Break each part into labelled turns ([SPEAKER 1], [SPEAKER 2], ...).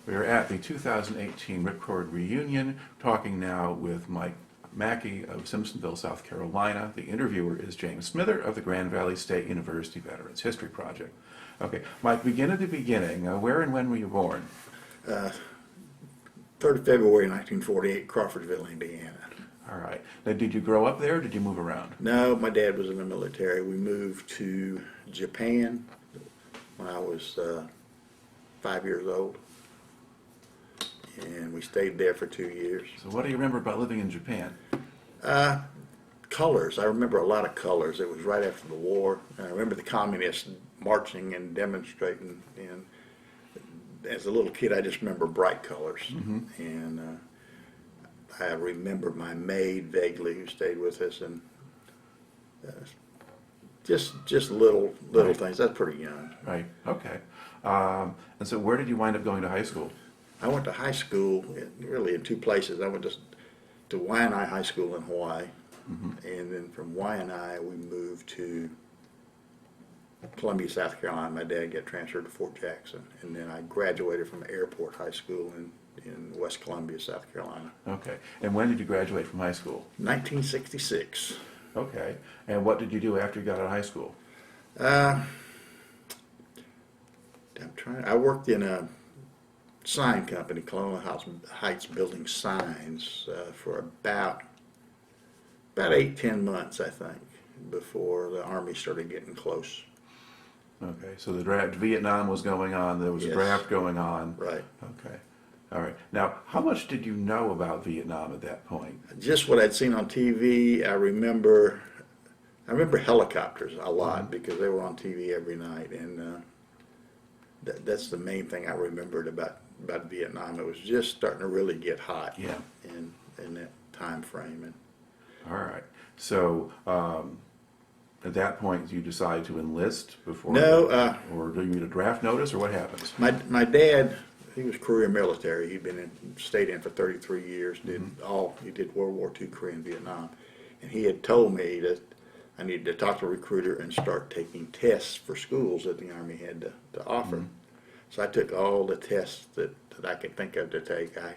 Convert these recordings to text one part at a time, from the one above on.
[SPEAKER 1] We're at the 2018 Ripcord reunion, talking now with Mike Mackey of Simpsonville, South Carolina. The interviewer is James Smither of the Grand Valley State University Veterans History Project. Okay, Mike, begin at the beginning. Where and when were you born?
[SPEAKER 2] 3rd of February 1948, Crawfordsville, Indiana.
[SPEAKER 1] All right. Now, did you grow up there or did you move around?
[SPEAKER 2] No, my dad was in the military. We moved to Japan when I was 5 years old, and we stayed there for 2 years.
[SPEAKER 1] So what do you remember about living in Japan?
[SPEAKER 2] Colors. I remember a lot of colors. It was right after the war. And I remember the communists marching and demonstrating. And as a little kid, I just remember bright colors.
[SPEAKER 1] Mm-hmm.
[SPEAKER 2] And I remember my maid vaguely, who stayed with us, and just little
[SPEAKER 1] Right.
[SPEAKER 2] things. That's pretty young.
[SPEAKER 1] Right. Okay. And so where did you wind up going to high school?
[SPEAKER 2] I went to high school really in two places. I went to Waianae High School in Hawaii, and then from Waianae we moved to Columbia, South Carolina. My dad got transferred to Fort Jackson, and then I graduated from Airport High School in West Columbia, South Carolina.
[SPEAKER 1] Okay. And when did you graduate from high school?
[SPEAKER 2] 1966.
[SPEAKER 1] Okay. And what did you do after you got out of high school?
[SPEAKER 2] I worked in a sign company, Colonial Heights, building signs for about 8-10 months, I think, before the Army started getting close.
[SPEAKER 1] Okay. So the draft, Vietnam was going on. There was a
[SPEAKER 2] Yes.
[SPEAKER 1] draft going on.
[SPEAKER 2] Right.
[SPEAKER 1] Okay. All right. Now, how much did you know about Vietnam at that point?
[SPEAKER 2] Just what I'd seen on TV. I remember helicopters a lot because they were on TV every night, and that's the main thing I remembered about Vietnam. It was just starting to really get hot.
[SPEAKER 1] Yeah.
[SPEAKER 2] In that time frame. And
[SPEAKER 1] All right. So at that point, you decide to enlist before?
[SPEAKER 2] No.
[SPEAKER 1] Or do you need a draft notice, or what happens?
[SPEAKER 2] My dad, he was career military. He'd been stayed in for 33 years. He did World War II, Korea, and Vietnam, and he had told me that I needed to talk to a recruiter and start taking tests for schools that the Army had to offer. So I took all the tests that I could think of to take. I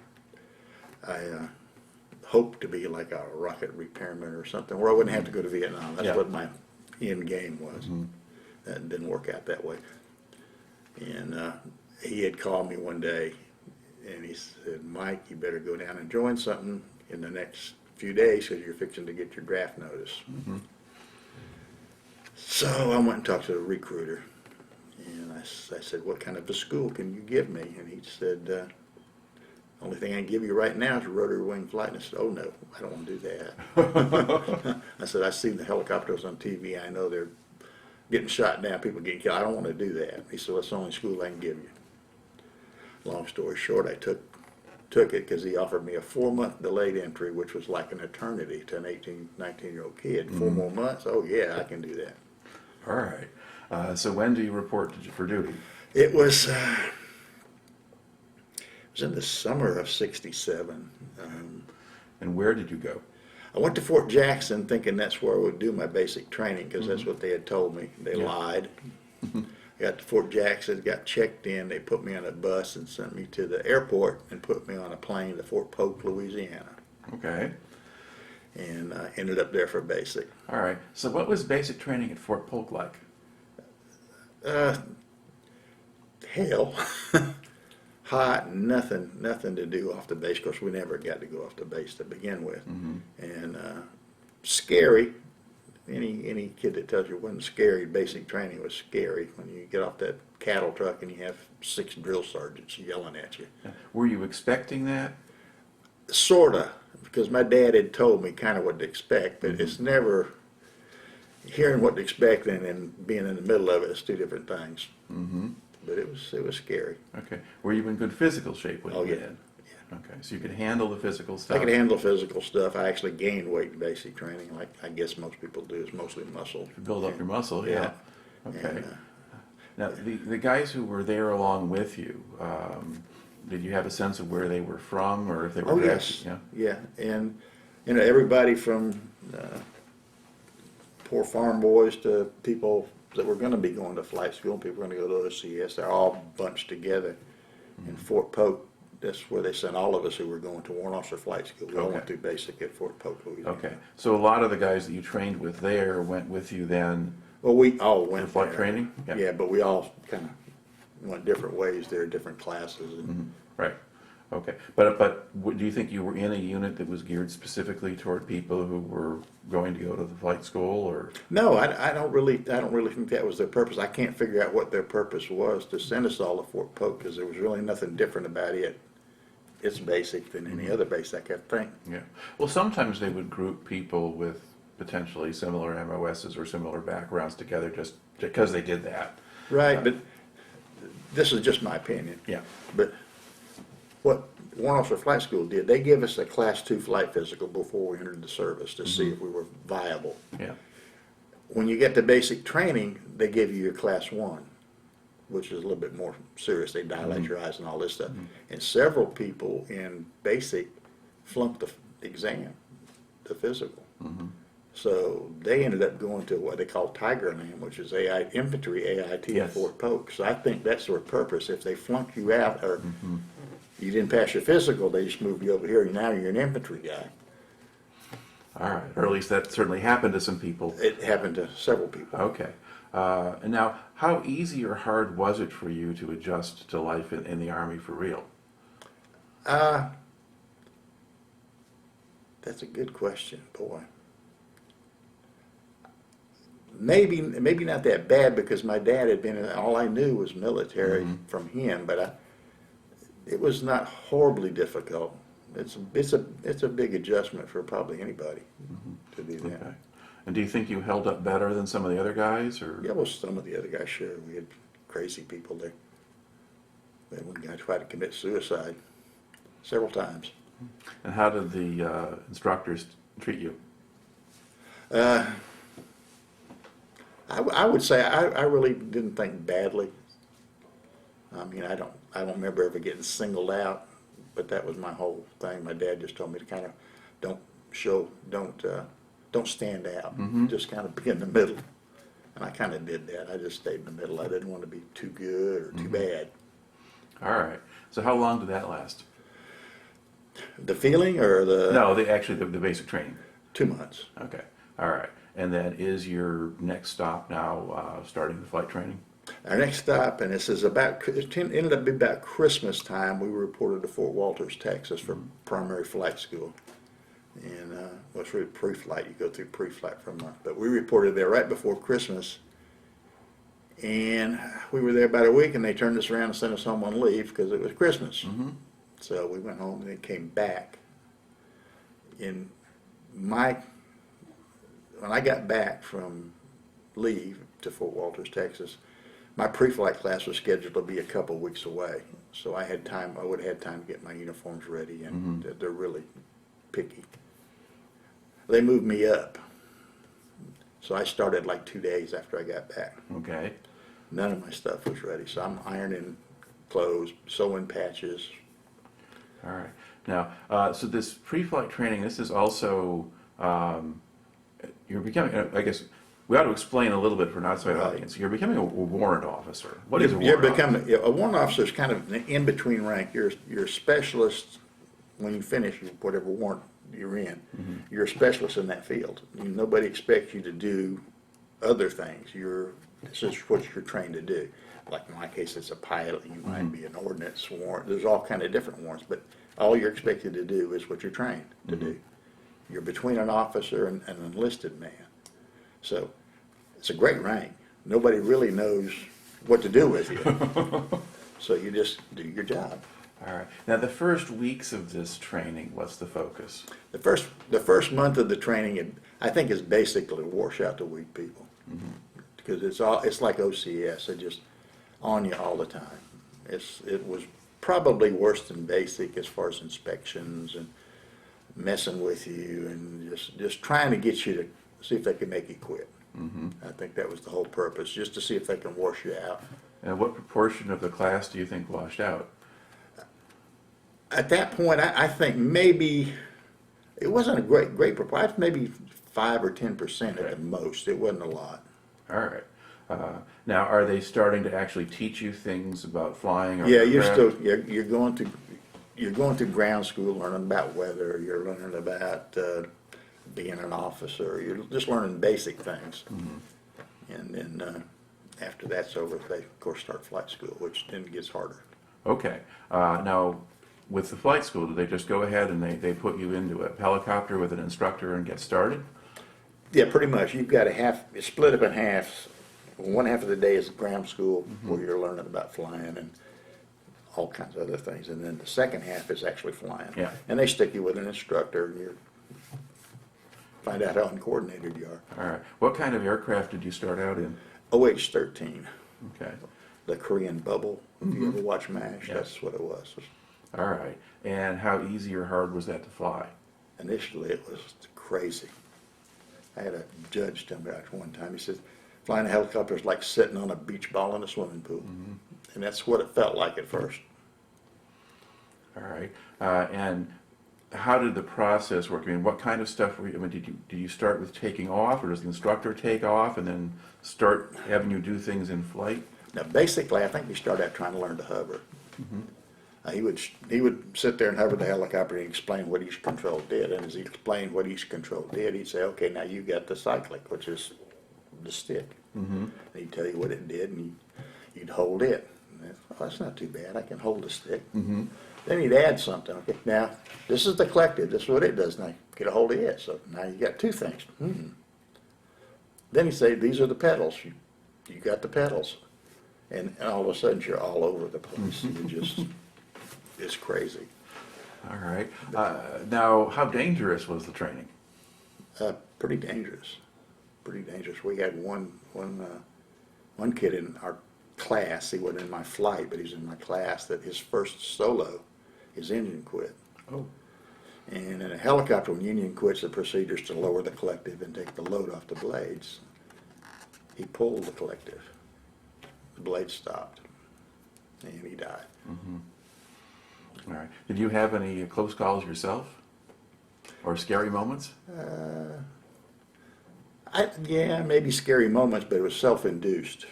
[SPEAKER 2] hoped to be like a rocket repairman or something, where I wouldn't have to go to Vietnam. That's what my end game was. That didn't work out that way. And he had called me one day, and he said, "Mike, you better go down and join something in the next few days because you're fixing to get your draft notice." So I went and talked to the recruiter, and I said, "What kind of a school can you give me?" And he said, "The only thing I can give you right now is rotary wing flight." And I said, "Oh no, I don't want to do that." I said, "I see the helicopters on TV. I know they're getting shot down, people getting killed. I don't want to do that." He said, "Well, that's the only school I can give you." Long story short, I took it because he offered me a 4-month delayed entry, which was like an eternity to an 18, 19-year-old kid. 4 more months? Oh yeah, I can do that.
[SPEAKER 1] All right. So when do you report for duty?
[SPEAKER 2] It was in the summer of '67.
[SPEAKER 1] And where did you go?
[SPEAKER 2] I went to Fort Jackson thinking that's where I would do my basic training because that's what they had told me. They lied. I got to Fort Jackson, got checked in. They put me on a bus and sent me to the airport and put me on a plane to Fort Polk, Louisiana.
[SPEAKER 1] Okay.
[SPEAKER 2] And ended up there for basic.
[SPEAKER 1] All right. So what was basic training at Fort Polk like?
[SPEAKER 2] Hell. Hot, nothing to do off the base. Of course, we never got to go off the base to begin with. And scary. Any kid that tells you it wasn't scary, basic training was scary when you get off that cattle truck and you have 6 drill sergeants yelling at you.
[SPEAKER 1] Were you expecting that?
[SPEAKER 2] Sorta, because my dad had told me kind of what to expect, but it's never hearing what to expect and then being in the middle of it is two different things. But it was scary.
[SPEAKER 1] Okay. Were you in good physical shape when you
[SPEAKER 2] yeah.
[SPEAKER 1] went in? Okay. So you could handle the physical stuff?
[SPEAKER 2] I could handle physical stuff. I actually gained weight in basic training, like I guess most people do. It's mostly muscle.
[SPEAKER 1] Build up your muscle, yeah. Okay.
[SPEAKER 2] And,
[SPEAKER 1] now, the guys who were there along with you, did you have a sense of where they were from, or if they were?
[SPEAKER 2] Oh yes, yeah, and everybody from poor farm boys to people that were going to be going to flight school, people were going to go to OCS. They're all bunched together, In Fort Polk, that's where they sent all of us who were going to warrant officer flight school. We all went
[SPEAKER 1] Okay.
[SPEAKER 2] through basic at Fort Polk, Louisiana.
[SPEAKER 1] Okay, so a lot of the guys that you trained with there went with you then
[SPEAKER 2] Well, we all
[SPEAKER 1] to
[SPEAKER 2] went
[SPEAKER 1] flight
[SPEAKER 2] there.
[SPEAKER 1] training?
[SPEAKER 2] Yeah, but we all kind of went different ways there, different classes. And
[SPEAKER 1] Right, okay. But do you think you were in a unit that was geared specifically toward people who were going to go to the flight school, or?
[SPEAKER 2] No, I don't really think that was their purpose. I can't figure out what their purpose was to send us all to Fort Polk, because there was really nothing different about it. It's basic than any other base, I could think.
[SPEAKER 1] Yeah, well, sometimes they would group people with potentially similar MOSs or similar backgrounds together just because they did that.
[SPEAKER 2] Right, but this is just my opinion.
[SPEAKER 1] Yeah.
[SPEAKER 2] But what Warrant Officer Flight School did, they gave us a Class 2 flight physical before we entered the service to see if we were viable.
[SPEAKER 1] Yeah,
[SPEAKER 2] When you get to basic training, they give you your Class 1, which is a little bit more serious. They dilate your eyes and all this stuff. And several people in basic flunked the exam, the physical. So they ended up going to what they call Tiger Land, which is infantry AIT
[SPEAKER 1] Yes.
[SPEAKER 2] at Fort Polk. So I think that's their purpose. If they flunk you out or you didn't pass your physical, they just moved you over here and now you're an infantry guy.
[SPEAKER 1] all right, or at least that certainly happened to some people.
[SPEAKER 2] It happened to several people.
[SPEAKER 1] Okay, and now, how easy or hard was it for you to adjust to life in the Army for real?
[SPEAKER 2] That's a good question, boy. Maybe not that bad, because my dad had been in, all I knew was military from him, but it was not horribly difficult. It's a big adjustment for probably anybody to do that.
[SPEAKER 1] Okay, and do you think you held up better than some of the other guys, or?
[SPEAKER 2] Yeah, well, some of the other guys, sure. We had crazy people there. We had one guy try to commit suicide several times.
[SPEAKER 1] And how did the instructors treat you?
[SPEAKER 2] I would say I really didn't think badly. I mean, I don't remember ever getting singled out, but that was my whole thing. My dad just told me to kind of don't stand out, just kind of be in the middle. And I kind of did that. I just stayed in the middle. I didn't want to be too good or too bad.
[SPEAKER 1] All right, so how long did that last?
[SPEAKER 2] The feeling or the
[SPEAKER 1] No, the basic training.
[SPEAKER 2] 2 months.
[SPEAKER 1] Okay, all right. And then is your next stop now starting the flight training?
[SPEAKER 2] Our next stop, and this is it ended up being about Christmas time, we were reported to Fort Wolters, Texas for primary flight school. And well, it's really pre-flight. You go through pre-flight for a month. But we reported there right before Christmas. And we were there about a week, and they turned us around and sent us home on leave because it was Christmas. So we went home and then came back. When I got back from leave to Fort Wolters, Texas, my pre-flight class was scheduled to be a couple weeks away. So I had time. I would have had time to get my uniforms ready, and they're really picky. They moved me up. So I started like 2 days after I got back.
[SPEAKER 1] Okay.
[SPEAKER 2] None of my stuff was ready. So I'm ironing clothes, sewing patches.
[SPEAKER 1] All right. Now, so this pre-flight training, this is also, you're becoming, I guess, we ought to explain a little bit for an outside audience. You're becoming a warrant officer. What is a warrant officer?
[SPEAKER 2] A warrant officer is kind of an in-between rank. You're a specialist when you finish whatever warrant you're in. You're a specialist in that field. Nobody expects you to do other things. This is what you're trained to do. Like in my case, it's a pilot. You might be an ordnance warrant. There's all kind of different warrants, but all you're expected to do is what you're trained to do. You're between an officer and an enlisted man. So it's a great rank. Nobody really knows what to do with you. So you just do your job.
[SPEAKER 1] All right. Now, the first weeks of this training, what's the focus?
[SPEAKER 2] The first month of the training, I think, is basically wash out the weak people, because it's like OCS. They're just on you all the time. It was probably worse than basic as far as inspections and messing with you and just trying to get you to see if they can make you quit. I think that was the whole purpose, just to see if they can wash you out.
[SPEAKER 1] And what proportion of the class do you think washed out?
[SPEAKER 2] At that point, I think maybe it wasn't a great proportion. Maybe 5 or 10% at the most. It wasn't a lot.
[SPEAKER 1] All right. Now, are they starting to actually teach you things about flying? Or
[SPEAKER 2] Yeah, you're
[SPEAKER 1] aircraft?
[SPEAKER 2] still, you're going to ground school, learning about weather, you're learning about, being an officer, you're just learning basic things. And then, after that's over, they, of course, start flight school, which then gets harder.
[SPEAKER 1] Okay. Now, with the flight school, do they just go ahead and they put you into a helicopter with an instructor and get started?
[SPEAKER 2] Yeah, pretty much. You've got a half, it's split up in halves. One half of the day is ground school, where you're learning about flying and all kinds of other things. And then the second half is actually flying.
[SPEAKER 1] Yeah.
[SPEAKER 2] And they stick you with an instructor, and you find out how uncoordinated you are.
[SPEAKER 1] All right. What kind of aircraft did you start out in?
[SPEAKER 2] OH-13,
[SPEAKER 1] Okay.
[SPEAKER 2] the Korean bubble. If you ever watch MASH,
[SPEAKER 1] Yeah.
[SPEAKER 2] that's what it was.
[SPEAKER 1] All right. And how easy or hard was that to fly?
[SPEAKER 2] Initially, it was crazy. I had a judge tell me that one time. He said, flying a helicopter is like sitting on a beach ball in a swimming pool. And that's what it felt like at first.
[SPEAKER 1] All right. And how did the process work? I mean, what kind of stuff were you, I mean, did you start with taking off, or does the instructor take off and then start having you do things in flight?
[SPEAKER 2] Now, basically, I think we started out trying to learn to hover. He would sit there and hover the helicopter and explain what each control did. And as he explained what each control did, he'd say, okay, now you got the cyclic, which is the stick. And he'd tell you what it did, and you'd hold it. And that's not too bad. I can hold the stick. Then he'd add something. Okay, now this is the collective. This is what it does. Now get a hold of it. So now you got two things. Then he'd say, these are the pedals. You got the pedals. And all of a sudden you're all over the place. You just, it's crazy.
[SPEAKER 1] All right. Now, how dangerous was the training?
[SPEAKER 2] Pretty dangerous. Pretty dangerous. We had one kid in our class. He wasn't in my flight, but he was in my class. That his first solo, his engine quit.
[SPEAKER 1] Oh.
[SPEAKER 2] And in a helicopter, when engine quits, the procedure is to lower the collective and take the load off the blades. He pulled the collective. The blade stopped, and he died.
[SPEAKER 1] All right. Did you have any close calls yourself, or scary moments?
[SPEAKER 2] Yeah, maybe scary moments, but it was self-induced.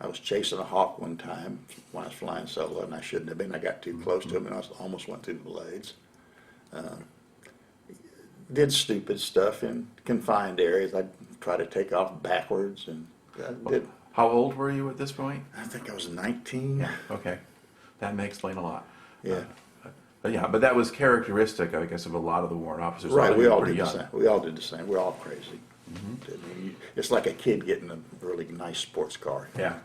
[SPEAKER 2] I was chasing a hawk one time when I was flying solo, and I shouldn't have been. I got too close to him, and I almost went through the blades. Did stupid stuff in confined areas. I'd try to take off backwards, and I did.
[SPEAKER 1] How old were you at this point?
[SPEAKER 2] I think I was 19.
[SPEAKER 1] Okay. That may explain a lot.
[SPEAKER 2] Yeah.
[SPEAKER 1] Yeah, but that was characteristic, I guess, of a lot of the warrant officers.
[SPEAKER 2] Right,
[SPEAKER 1] Although
[SPEAKER 2] we
[SPEAKER 1] you were
[SPEAKER 2] all
[SPEAKER 1] pretty
[SPEAKER 2] did the
[SPEAKER 1] young.
[SPEAKER 2] same. We all did the same. We're all crazy. I mean, it's like a kid getting a really nice sports car.
[SPEAKER 1] Yeah.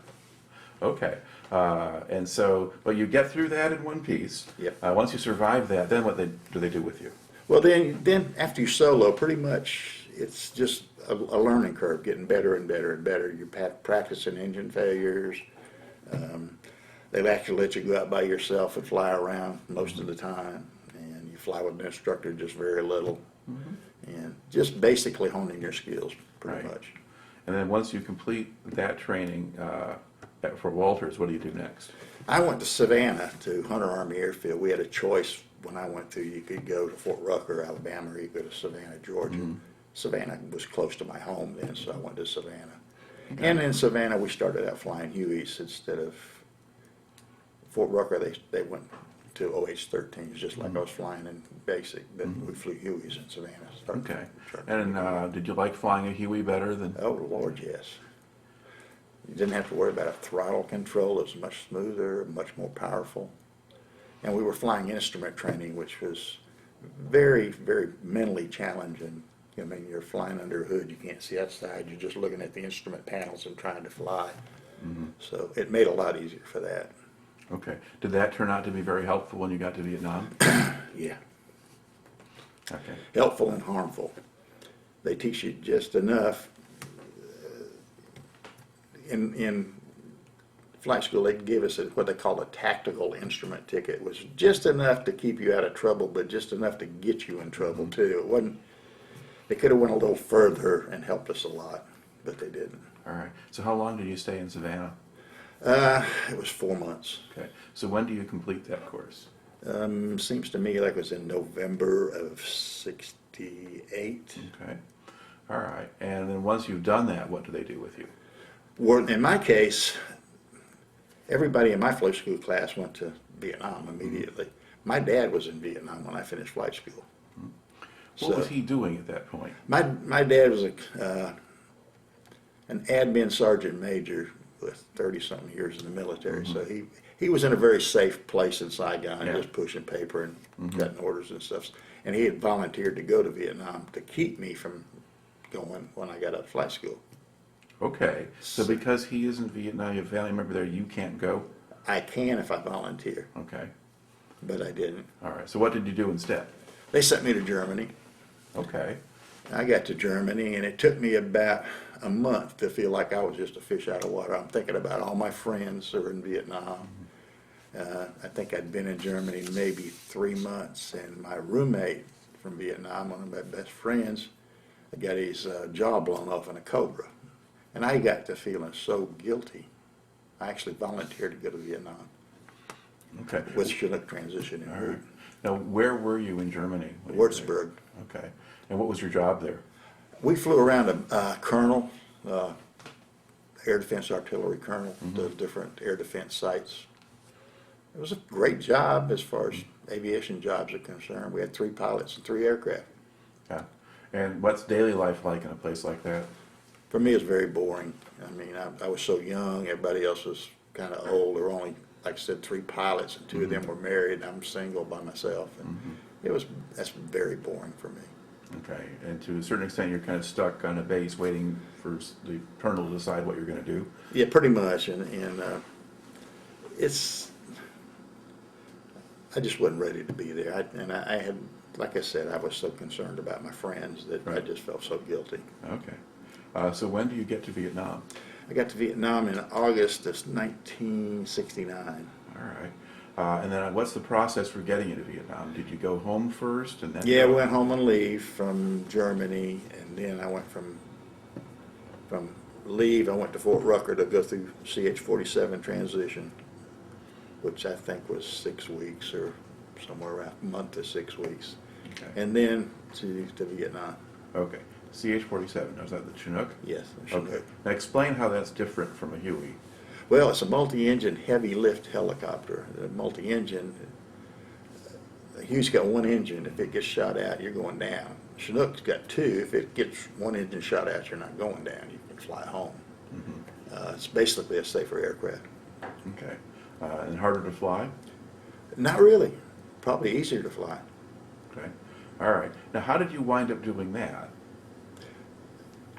[SPEAKER 1] Okay. And so, but you get through that in one piece.
[SPEAKER 2] Yep.
[SPEAKER 1] Once you survive that, then what do they do with you?
[SPEAKER 2] Well, then after you solo, pretty much it's just a learning curve, getting better and better and better. You're practicing engine failures. They'll actually let you go out by yourself and fly around most of the time, and you fly with an instructor just very little, and just basically honing your skills pretty
[SPEAKER 1] Right.
[SPEAKER 2] much.
[SPEAKER 1] And then once you complete that training at Fort Wolters, what do you do next?
[SPEAKER 2] I went to Savannah to Hunter Army Airfield. We had a choice when I went through. You could go to Fort Rucker, Alabama, or you could go to Savannah, Georgia. Savannah was close to my home then, so I went to Savannah. And in Savannah, we started out flying Hueys instead of Fort Rucker. They went to OH-13s, just like I was flying in basic. Then we flew Hueys in Savannah.
[SPEAKER 1] Okay. And did you like flying a Huey better than?
[SPEAKER 2] Oh, Lord, yes. You didn't have to worry about a throttle control. It was much smoother, much more powerful. And we were flying instrument training, which was very, very mentally challenging. I mean, you're flying under a hood. You can't see outside. You're just looking at the instrument panels and trying to fly. So it made it a lot easier for that.
[SPEAKER 1] Okay. Did that turn out to be very helpful when you got to Vietnam?
[SPEAKER 2] Yeah.
[SPEAKER 1] Okay.
[SPEAKER 2] Helpful and harmful. They teach you just enough. In flight school, they give us what they call a tactical instrument ticket. It was just enough to keep you out of trouble, but just enough to get you in trouble too. It wasn't. They could have went a little further and helped us a lot, but they didn't.
[SPEAKER 1] All right. So how long did you stay in Savannah?
[SPEAKER 2] It was 4 months.
[SPEAKER 1] Okay. So when do you complete that course?
[SPEAKER 2] Seems to me like it was in November of '68.
[SPEAKER 1] Okay. All right. And then once you've done that, what do they do with you?
[SPEAKER 2] Well, in my case, everybody in my flight school class went to Vietnam immediately. My dad was in Vietnam when I finished flight school.
[SPEAKER 1] What was he doing at that point?
[SPEAKER 2] My dad was an admin sergeant major with 30-something years in the military. So he was in a very safe place in Saigon,
[SPEAKER 1] Yeah.
[SPEAKER 2] just pushing paper and cutting orders and stuff. And he had volunteered to go to Vietnam to keep me from going when I got out of flight school.
[SPEAKER 1] Okay. So because he is in Vietnam, you have a family member there, you can't go?
[SPEAKER 2] I can if I volunteer,
[SPEAKER 1] Okay.
[SPEAKER 2] but I didn't.
[SPEAKER 1] All right. So what did you do instead?
[SPEAKER 2] They sent me to Germany.
[SPEAKER 1] Okay.
[SPEAKER 2] I got to Germany, and it took me about a month to feel like I was just a fish out of water. I'm thinking about all my friends who were in Vietnam. I think I'd been in Germany maybe 3 months, and my roommate from Vietnam, one of my best friends, got his jaw blown off in a Cobra. And I got to feeling so guilty. I actually volunteered to go to Vietnam
[SPEAKER 1] Okay.
[SPEAKER 2] with Chinook transition in
[SPEAKER 1] All right. Now, where were you in Germany? when you were there?
[SPEAKER 2] Würzburg.
[SPEAKER 1] Okay. And what was your job there?
[SPEAKER 2] We flew around a colonel, air defense artillery colonel, to different air defense sites. It was a great job as far as aviation jobs are concerned. We had 3 pilots and 3 aircraft.
[SPEAKER 1] Yeah. And what's daily life like in a place like that?
[SPEAKER 2] For me, it's very boring. I mean, I was so young. Everybody else was kind of old. There were only, like I said, 3 pilots, and 2 of them were married. I'm single by myself, and that's very boring for me.
[SPEAKER 1] Okay. And to a certain extent, you're kind of stuck on a base waiting for the colonel to decide what you're going to do.
[SPEAKER 2] Yeah, pretty much. And I just wasn't ready to be there. I had, like I said, I was so concerned about my friends that I
[SPEAKER 1] Right.
[SPEAKER 2] just felt so guilty.
[SPEAKER 1] Okay. So when do you get to Vietnam?
[SPEAKER 2] I got to Vietnam in August of 1969.
[SPEAKER 1] All right. And then what's the process for getting into Vietnam? Did you go home first and then?
[SPEAKER 2] Yeah, I went home on leave from Germany, and then I went from leave, I went to Fort Rucker to go through CH-47 transition, which I think was 6 weeks or somewhere around a month to 6 weeks.
[SPEAKER 1] Okay.
[SPEAKER 2] And then to Vietnam.
[SPEAKER 1] Okay. CH-47, now is that the Chinook?
[SPEAKER 2] Yes.
[SPEAKER 1] Okay. Now explain how that's different from a Huey.
[SPEAKER 2] Well, it's a multi-engine heavy lift helicopter. The multi-engine, Huey's got 1 engine. If it gets shot out, you're going down. Chinook's got 2. If it gets 1 engine shot out, you're not going down. You can fly home. It's basically a safer aircraft.
[SPEAKER 1] Okay. And harder to fly?
[SPEAKER 2] Not really. Probably easier to fly.
[SPEAKER 1] Okay. All right. Now how did you wind up doing that?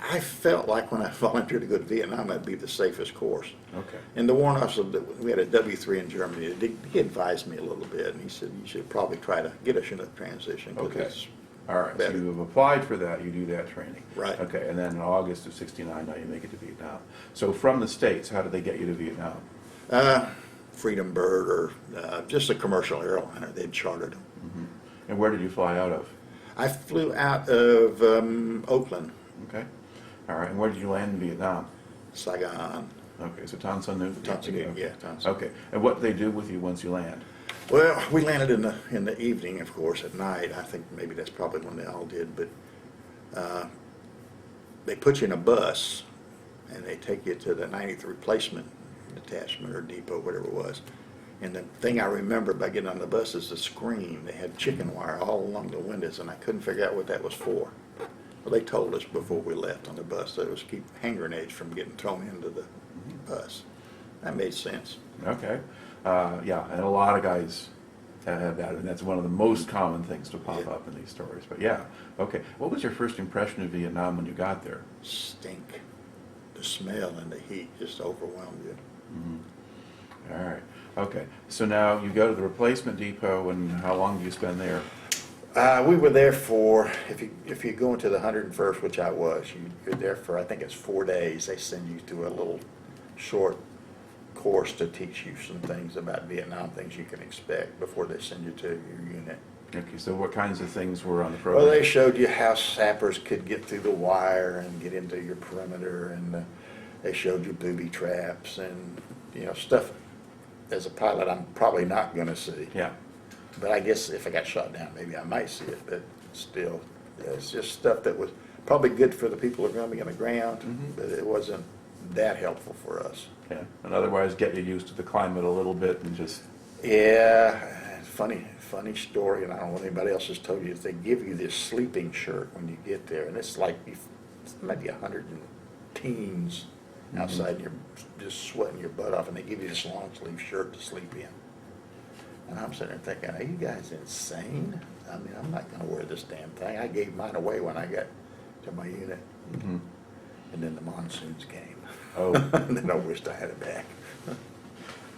[SPEAKER 2] I felt like when I volunteered to go to Vietnam, that'd be the safest course.
[SPEAKER 1] Okay.
[SPEAKER 2] And the warrant officer, we had a W3 in Germany, he advised me a little bit, and he said, you should probably try to get a Chinook transition. 'Cause
[SPEAKER 1] Okay.
[SPEAKER 2] it's
[SPEAKER 1] All right.
[SPEAKER 2] better.
[SPEAKER 1] So you have applied for that, you do that training.
[SPEAKER 2] Right.
[SPEAKER 1] Okay. And then in August of 69, now you make it to Vietnam. So from the States, how did they get you to Vietnam?
[SPEAKER 2] Freedom Bird or just a commercial airliner. They'd chartered them.
[SPEAKER 1] And where did you fly out of?
[SPEAKER 2] I flew out of Oakland,
[SPEAKER 1] Okay. All right. And where did you land in Vietnam?
[SPEAKER 2] Saigon.
[SPEAKER 1] Okay. So Tan Son Nhut?
[SPEAKER 2] Tan Son Nhut,
[SPEAKER 1] Okay.
[SPEAKER 2] yeah, Tan Son.
[SPEAKER 1] Okay. And what do they do with you once you land?
[SPEAKER 2] Well, we landed in the evening, of course, at night. I think maybe that's probably when they all did, but they put you in a bus and they take you to the 90th replacement detachment or depot, whatever it was. And the thing I remember by getting on the bus is the screen. They had chicken wire all along the windows, and I couldn't figure out what that was for. Well, they told us before we left on the bus that it was to keep hand grenades from getting thrown into the bus. That made sense.
[SPEAKER 1] Okay. Yeah, and a lot of guys have that, and that's one of the most common things to pop
[SPEAKER 2] Yeah.
[SPEAKER 1] up in these stories. But yeah, okay. What was your first impression of Vietnam when you got there?
[SPEAKER 2] Stink. The smell and the heat just overwhelmed you.
[SPEAKER 1] All right. Okay. So now you go to the replacement depot, and how long do you spend there?
[SPEAKER 2] We were there for, if you go into the 101st, which I was, you're there for, I think it's 4 days. They send you through a little short course to teach you some things about Vietnam, things you can expect before they send you to your unit.
[SPEAKER 1] Okay. So what kinds of things were on the program?
[SPEAKER 2] Well, they showed you how sappers could get through the wire and get into your perimeter, and they showed you booby traps and, stuff as a pilot I'm probably not going to see.
[SPEAKER 1] Yeah.
[SPEAKER 2] But I guess if I got shot down, maybe I might see it, but still, it's just stuff that was Probably good for the people who are going to be on the ground,
[SPEAKER 1] Mhm.
[SPEAKER 2] but it wasn't that helpful for us.
[SPEAKER 1] Yeah, and otherwise get you used to the climate a little bit and just,
[SPEAKER 2] Yeah, funny story, and I don't know what anybody else has told you, is they give you this sleeping shirt when you get there, and it's like it's maybe 100 and teens outside, and you're just sweating your butt off, and they give you this long sleeve shirt to sleep in. And I'm sitting there thinking, are you guys insane? I mean, I'm not gonna wear this damn thing. I gave mine away when I got to my unit.
[SPEAKER 1] mhm.
[SPEAKER 2] And then the monsoons came.
[SPEAKER 1] Oh.
[SPEAKER 2] And then I wished I had it back.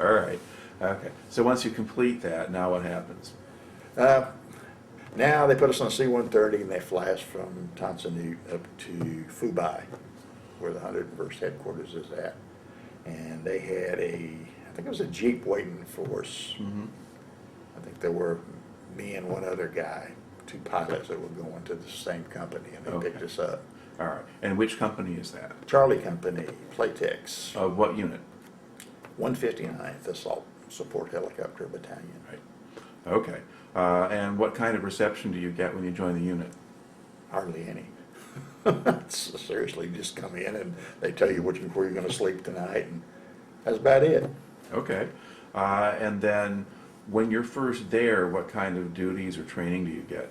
[SPEAKER 1] All right, okay. So once you complete that, now what happens?
[SPEAKER 2] Now they put us on C-130 and they fly us from Tanzania up to Fubai, where the 101st headquarters is at. And they had I think it was a Jeep waiting for us.
[SPEAKER 1] Mhm.
[SPEAKER 2] I think there were me and one other guy, two pilots that were going to the same company, and they picked
[SPEAKER 1] Okay.
[SPEAKER 2] us up.
[SPEAKER 1] All right, and which company is that?
[SPEAKER 2] Charlie Company, Playtex,
[SPEAKER 1] Of what unit?
[SPEAKER 2] 159th Assault Support Helicopter Battalion.
[SPEAKER 1] Right, okay. And what kind of reception do you get when you join the unit?
[SPEAKER 2] Hardly any. Seriously, just come in and they tell you where you're going to sleep tonight, and that's about it.
[SPEAKER 1] Okay. And then when you're first there, what kind of duties or training do you get?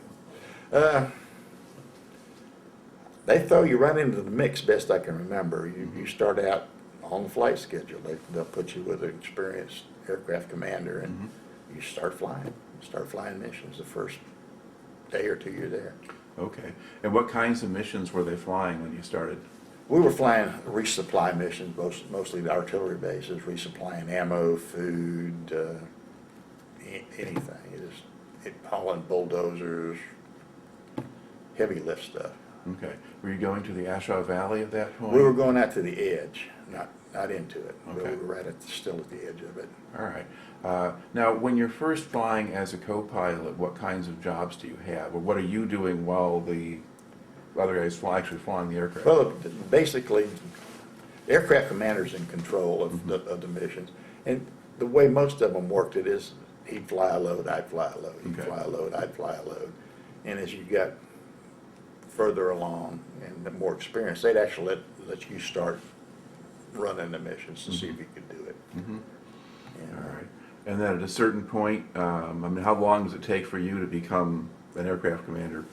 [SPEAKER 2] They throw you right into the mix, best I can remember. You start out on the flight schedule. They'll put you with an experienced aircraft commander, and you start flying. Start flying missions the first day or two you're there.
[SPEAKER 1] Okay. And what kinds of missions were they flying when you started?
[SPEAKER 2] We were flying resupply missions, mostly the artillery bases, resupplying ammo, food, anything. Hauling bulldozers, heavy lift stuff.
[SPEAKER 1] Okay. Were you going to the Ashaw Valley at that point?
[SPEAKER 2] We were going out to the edge, not into it. But
[SPEAKER 1] Okay.
[SPEAKER 2] we were still at the edge of it.
[SPEAKER 1] All right. Now, when you're first flying as a co-pilot, what kinds of jobs do you have? Or what are you doing while the other guys actually flying the aircraft?
[SPEAKER 2] Well, basically, the aircraft commander's in control of the missions. And the way most of them worked it is he'd fly a load, I'd fly a load. He'd
[SPEAKER 1] Okay.
[SPEAKER 2] fly a load, I'd fly a load. And as you got further along and the more experience, they'd actually let you start running the missions to see if you could do it.
[SPEAKER 1] Mhm.
[SPEAKER 2] And,
[SPEAKER 1] All right. And then at a certain point, I mean, how long does it take for you to become an aircraft commander?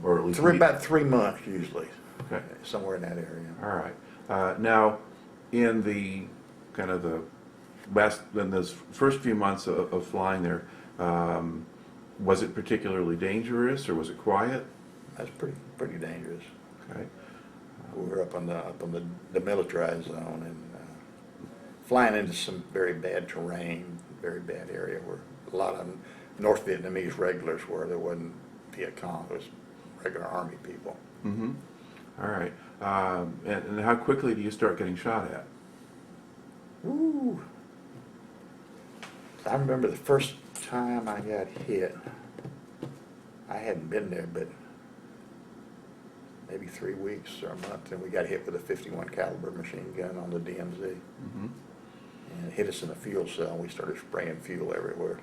[SPEAKER 1] Or at least
[SPEAKER 2] about 3 months usually,
[SPEAKER 1] Okay.
[SPEAKER 2] somewhere in that area.
[SPEAKER 1] All right. Now, in the kind of in those first few months of flying there, was it particularly dangerous or was it quiet?
[SPEAKER 2] That's pretty dangerous.
[SPEAKER 1] Okay.
[SPEAKER 2] We were up on the demilitarized zone and flying into some very bad terrain, very bad area where a lot of North Vietnamese regulars were. There wasn't Viet Cong, it was regular Army people.
[SPEAKER 1] Mm-hmm. All right. And how quickly do you start getting shot at?
[SPEAKER 2] Ooh. I remember the first time I got hit, I hadn't been there but maybe 3 weeks or a month, and we got hit with a 51 caliber machine gun on the DMZ.
[SPEAKER 1] Mm-hmm.
[SPEAKER 2] And it hit us in a fuel cell, and we started spraying fuel everywhere.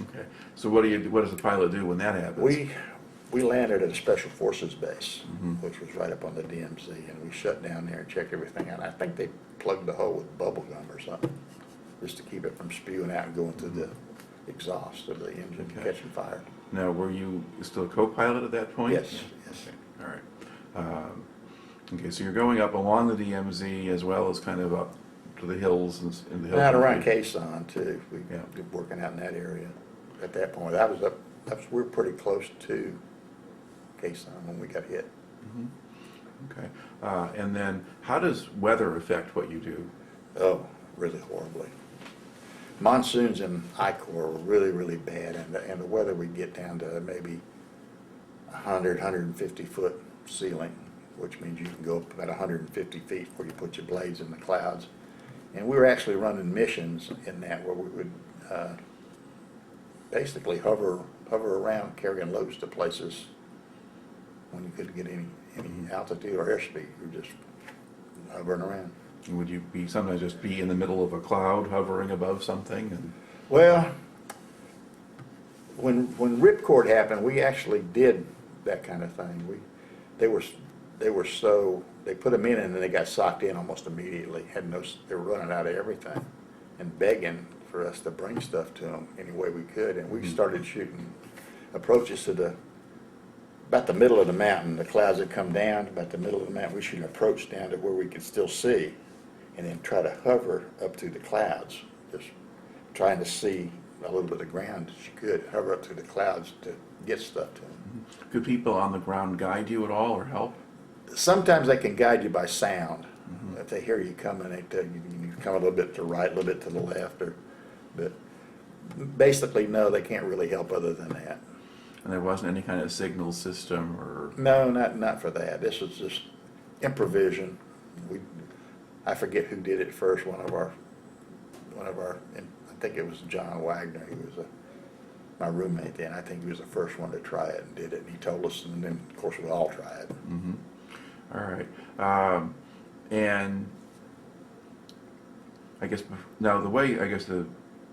[SPEAKER 1] Okay. So what does the pilot do when that happens?
[SPEAKER 2] We landed at a Special Forces base,
[SPEAKER 1] Mhm.
[SPEAKER 2] which was right up on the DMZ, and we shut down there and checked everything out. I think they plugged the hole with bubble gum or something, just to keep it from spewing out and going through the exhaust of the engine and
[SPEAKER 1] Okay.
[SPEAKER 2] catching fire.
[SPEAKER 1] Now, were you still a co-pilot at that point?
[SPEAKER 2] Yes, yes.
[SPEAKER 1] Okay. All right. Okay, so you're going up along the DMZ as well as kind of up to the hills and the hills.
[SPEAKER 2] Out around Quezon too, we
[SPEAKER 1] Yeah.
[SPEAKER 2] were working out in that area at that point. We were pretty close to Quezon when we got hit.
[SPEAKER 1] Mhm. Okay. And then how does weather affect what you do?
[SPEAKER 2] Oh, really horribly. Monsoons in I-Corps were really, really bad, and the weather would get down to maybe 100, 150 foot ceiling, which means you can go up about 150 feet where you put your blades in the clouds. And we were actually running missions in that where we would basically hover around carrying loads to places when you couldn't get any altitude or airspeed. You were just hovering around.
[SPEAKER 1] Would you sometimes just be in the middle of a cloud hovering above something? And
[SPEAKER 2] Well, when Ripcord happened, we actually did that kind of thing. They were they put them in and then they got socked in almost immediately. They were running out of everything and begging for us to bring stuff to them any way we could. And we started shooting approaches to about the middle of the mountain. The clouds had come down about the middle of the mountain. We should approach down to where we could still see and then try to hover up through the clouds, just trying to see a little bit of ground as you could, hover up through the clouds to get stuff to them.
[SPEAKER 1] Could people on the ground guide you at all or help?
[SPEAKER 2] Sometimes they can guide you by sound. If they hear you coming, they tell you you come a little bit to the right, a little bit to the left, but basically, no, they can't really help other than that.
[SPEAKER 1] And there wasn't any kind of signal system or?
[SPEAKER 2] No, not for that. This was just improvisation. I forget who did it first. One of our, I think it was John Wagner. He was my roommate then. I think he was the first one to try it and did it. And he told us, and then of course we all tried.
[SPEAKER 1] Mm-hmm. All right. And I guess now the way the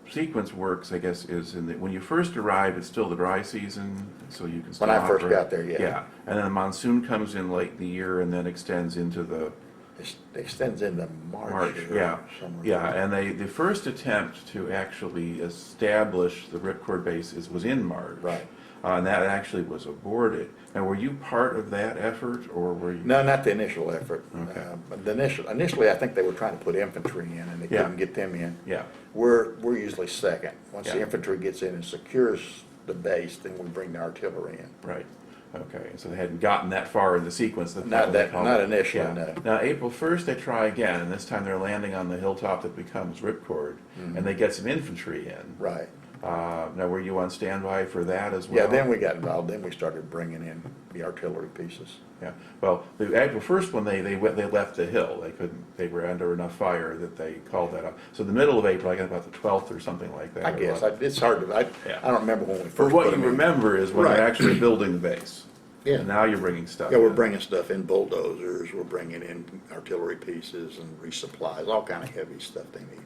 [SPEAKER 1] sequence works, I guess, is when you first arrive, it's still the dry season, so you can still
[SPEAKER 2] When I first
[SPEAKER 1] operate.
[SPEAKER 2] got there, yeah.
[SPEAKER 1] Yeah, and then the monsoon comes in late in the year and then extends into the
[SPEAKER 2] It extends into March.
[SPEAKER 1] March.
[SPEAKER 2] or
[SPEAKER 1] Yeah,
[SPEAKER 2] somewhere.
[SPEAKER 1] yeah, and the first attempt to actually establish the Ripcord base was in March.
[SPEAKER 2] Right.
[SPEAKER 1] And that actually was aborted. And were you part of that effort, or were you?
[SPEAKER 2] No, not the initial effort.
[SPEAKER 1] Okay.
[SPEAKER 2] But initially, I think they were trying to put infantry in, and they
[SPEAKER 1] Yeah.
[SPEAKER 2] couldn't get them in.
[SPEAKER 1] Yeah.
[SPEAKER 2] We're usually second. Once the
[SPEAKER 1] Yeah.
[SPEAKER 2] infantry gets in and secures the base, then we bring the artillery in.
[SPEAKER 1] Right. Okay. So they hadn't gotten that far in the sequence.
[SPEAKER 2] Not initially, no.
[SPEAKER 1] Now April 1st they try again, and this time they're landing on the hilltop that becomes Ripcord, and they get some infantry in.
[SPEAKER 2] Right.
[SPEAKER 1] Now were you on standby for that as well?
[SPEAKER 2] Yeah, then we got involved. Then we started bringing in the artillery pieces.
[SPEAKER 1] Yeah. Well, the April 1st one they left the hill. They couldn't. They were under enough fire that they called that up. So the middle of April, I guess about the 12th or something like that.
[SPEAKER 2] I guess. It's hard to,
[SPEAKER 1] Yeah.
[SPEAKER 2] I don't remember when we first
[SPEAKER 1] For what
[SPEAKER 2] put
[SPEAKER 1] you
[SPEAKER 2] them in.
[SPEAKER 1] remember is when
[SPEAKER 2] Right.
[SPEAKER 1] they're actually building the base.
[SPEAKER 2] Yeah.
[SPEAKER 1] And now you're bringing stuff.
[SPEAKER 2] Yeah, we're
[SPEAKER 1] in.
[SPEAKER 2] bringing stuff in, bulldozers, we're bringing in artillery pieces and resupplies, all kind of heavy stuff they need.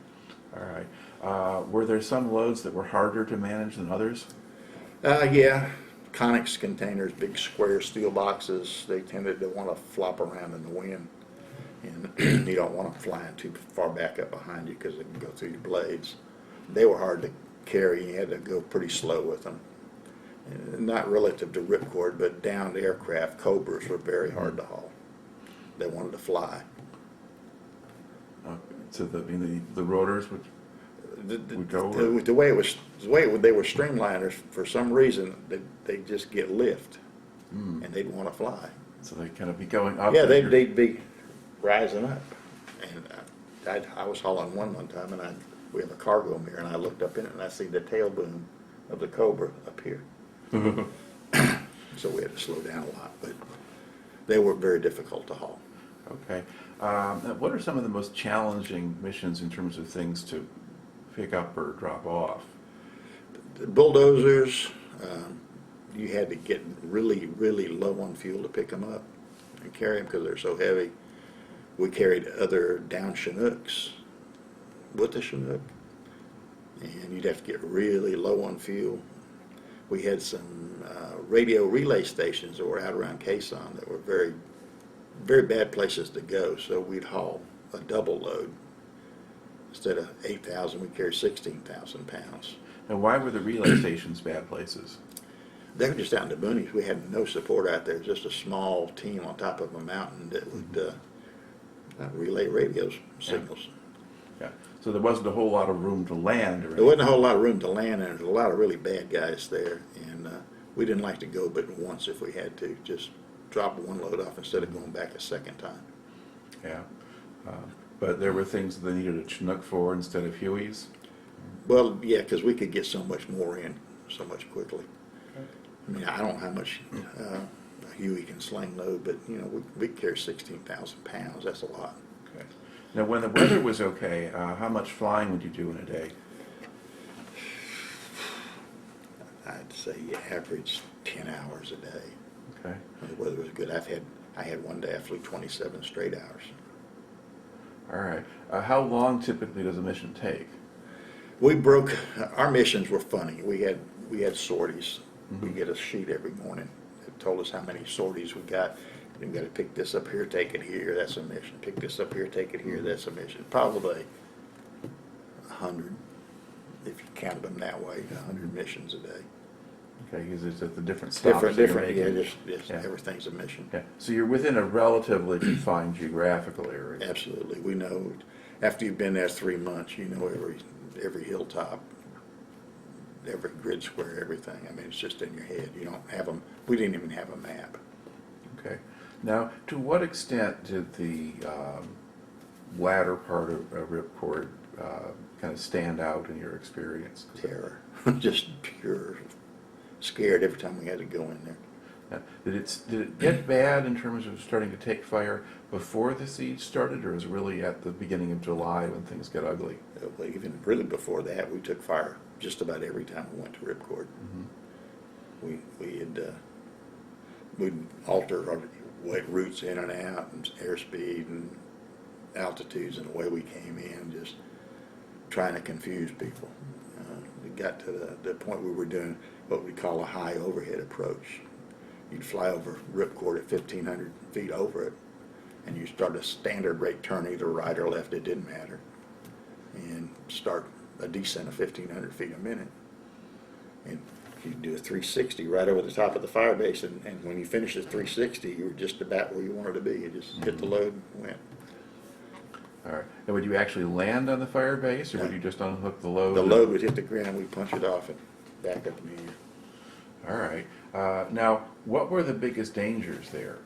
[SPEAKER 1] All right. Were there some loads that were harder to manage than others?
[SPEAKER 2] Yeah, Conex containers, big square steel boxes, they tended to want to flop around in the wind. And you don't want them flying too far back up behind you because they can go through your blades. They were hard to carry, you had to go pretty slow with them. And not relative to Ripcord, but downed aircraft, Cobras were very hard to haul. They wanted to fly.
[SPEAKER 1] So the rotors would go.
[SPEAKER 2] The way they were streamliners, for some reason, they just get lift, and they'd want to fly.
[SPEAKER 1] So they kind of be going up.
[SPEAKER 2] Yeah,
[SPEAKER 1] as you're-
[SPEAKER 2] they'd be rising up. And I was hauling one time, and we have a cargo mirror, and I looked up in it, and I see the tail boom of the Cobra up here. So we had to slow down a lot, but they were very difficult to haul.
[SPEAKER 1] Okay. Now what are some of the most challenging missions in terms of things to pick up or drop off?
[SPEAKER 2] The bulldozers, you had to get really, really low on fuel to pick them up and carry them because they're so heavy. We carried other down Chinooks with the Chinook, and you'd have to get really low on fuel. We had some radio relay stations that were out around Quezon that were very, very bad places to go, so we'd haul a double load. Instead of 8,000, we carried 16,000 pounds.
[SPEAKER 1] And why were the relay stations bad places?
[SPEAKER 2] They were just out in the boonies. We had no support out there, just a small team on top of a mountain that would relay radio signals.
[SPEAKER 1] Yeah. So there wasn't a whole lot of room to land, or
[SPEAKER 2] There wasn't a whole lot of room to land, and there was a lot of really bad guys there, and we didn't like to go but once if we had to, just drop one load off instead of going back a second time.
[SPEAKER 1] Yeah. But there were things they needed a Chinook for instead of Hueys.
[SPEAKER 2] Well, yeah, because we could get so much more in so much quickly. I mean, I don't know how much a Huey can sling load, but you know, we carry 16,000 pounds. That's a lot.
[SPEAKER 1] Okay. Now, when the weather was okay, how much flying would you do in a day?
[SPEAKER 2] I'd say you average 10 hours a day.
[SPEAKER 1] Okay.
[SPEAKER 2] When the weather was good. I had one day I flew 27 straight hours.
[SPEAKER 1] All right. How long typically does a mission take?
[SPEAKER 2] Our missions were funny. We had sorties. We get a sheet every morning that told us how many sorties we got. You've got to pick this up here, take it here, that's a mission. Pick this up here, take it here, that's a mission. Probably 100, if you count them that way, 100 missions a day.
[SPEAKER 1] Okay, because it's at the different stops that you're
[SPEAKER 2] Different, yeah,
[SPEAKER 1] making.
[SPEAKER 2] just
[SPEAKER 1] Yeah.
[SPEAKER 2] everything's a mission.
[SPEAKER 1] Yeah, so you're within a relatively confined geographical area.
[SPEAKER 2] Absolutely, we know, after you've been there 3 months, you know every hilltop, every grid square, everything. I mean, it's just in your head. You don't have them, we didn't even have a map.
[SPEAKER 1] Okay. Now, to what extent did the latter part of Ripcord kind of stand out in your experience?
[SPEAKER 2] Terror, just pure scared every time we had to go in there.
[SPEAKER 1] Did it get bad in terms of starting to take fire before the siege started, or was it really at the beginning of July when things got ugly?
[SPEAKER 2] Well, even really before that, we took fire just about every time we went to Ripcord. We'd alter our routes in and out, and airspeed and altitudes, and the way we came in, just trying to confuse people. We got to the point we were doing what we call a high overhead approach. You'd fly over Ripcord at 1,500 feet over it, and you start a standard rate turn either right or left, it didn't matter, and start a descent of 1,500 feet a minute. And you do a 360 right over the top of the fire base, and when you finish the 360, you were just about where you wanted to be. You just hit the load and went.
[SPEAKER 1] All right. And would you actually land on the fire base, or would you just unhook the load?
[SPEAKER 2] The load would hit the ground, we'd punch it off and back up in the air.
[SPEAKER 1] All right. Now, what were the biggest dangers there?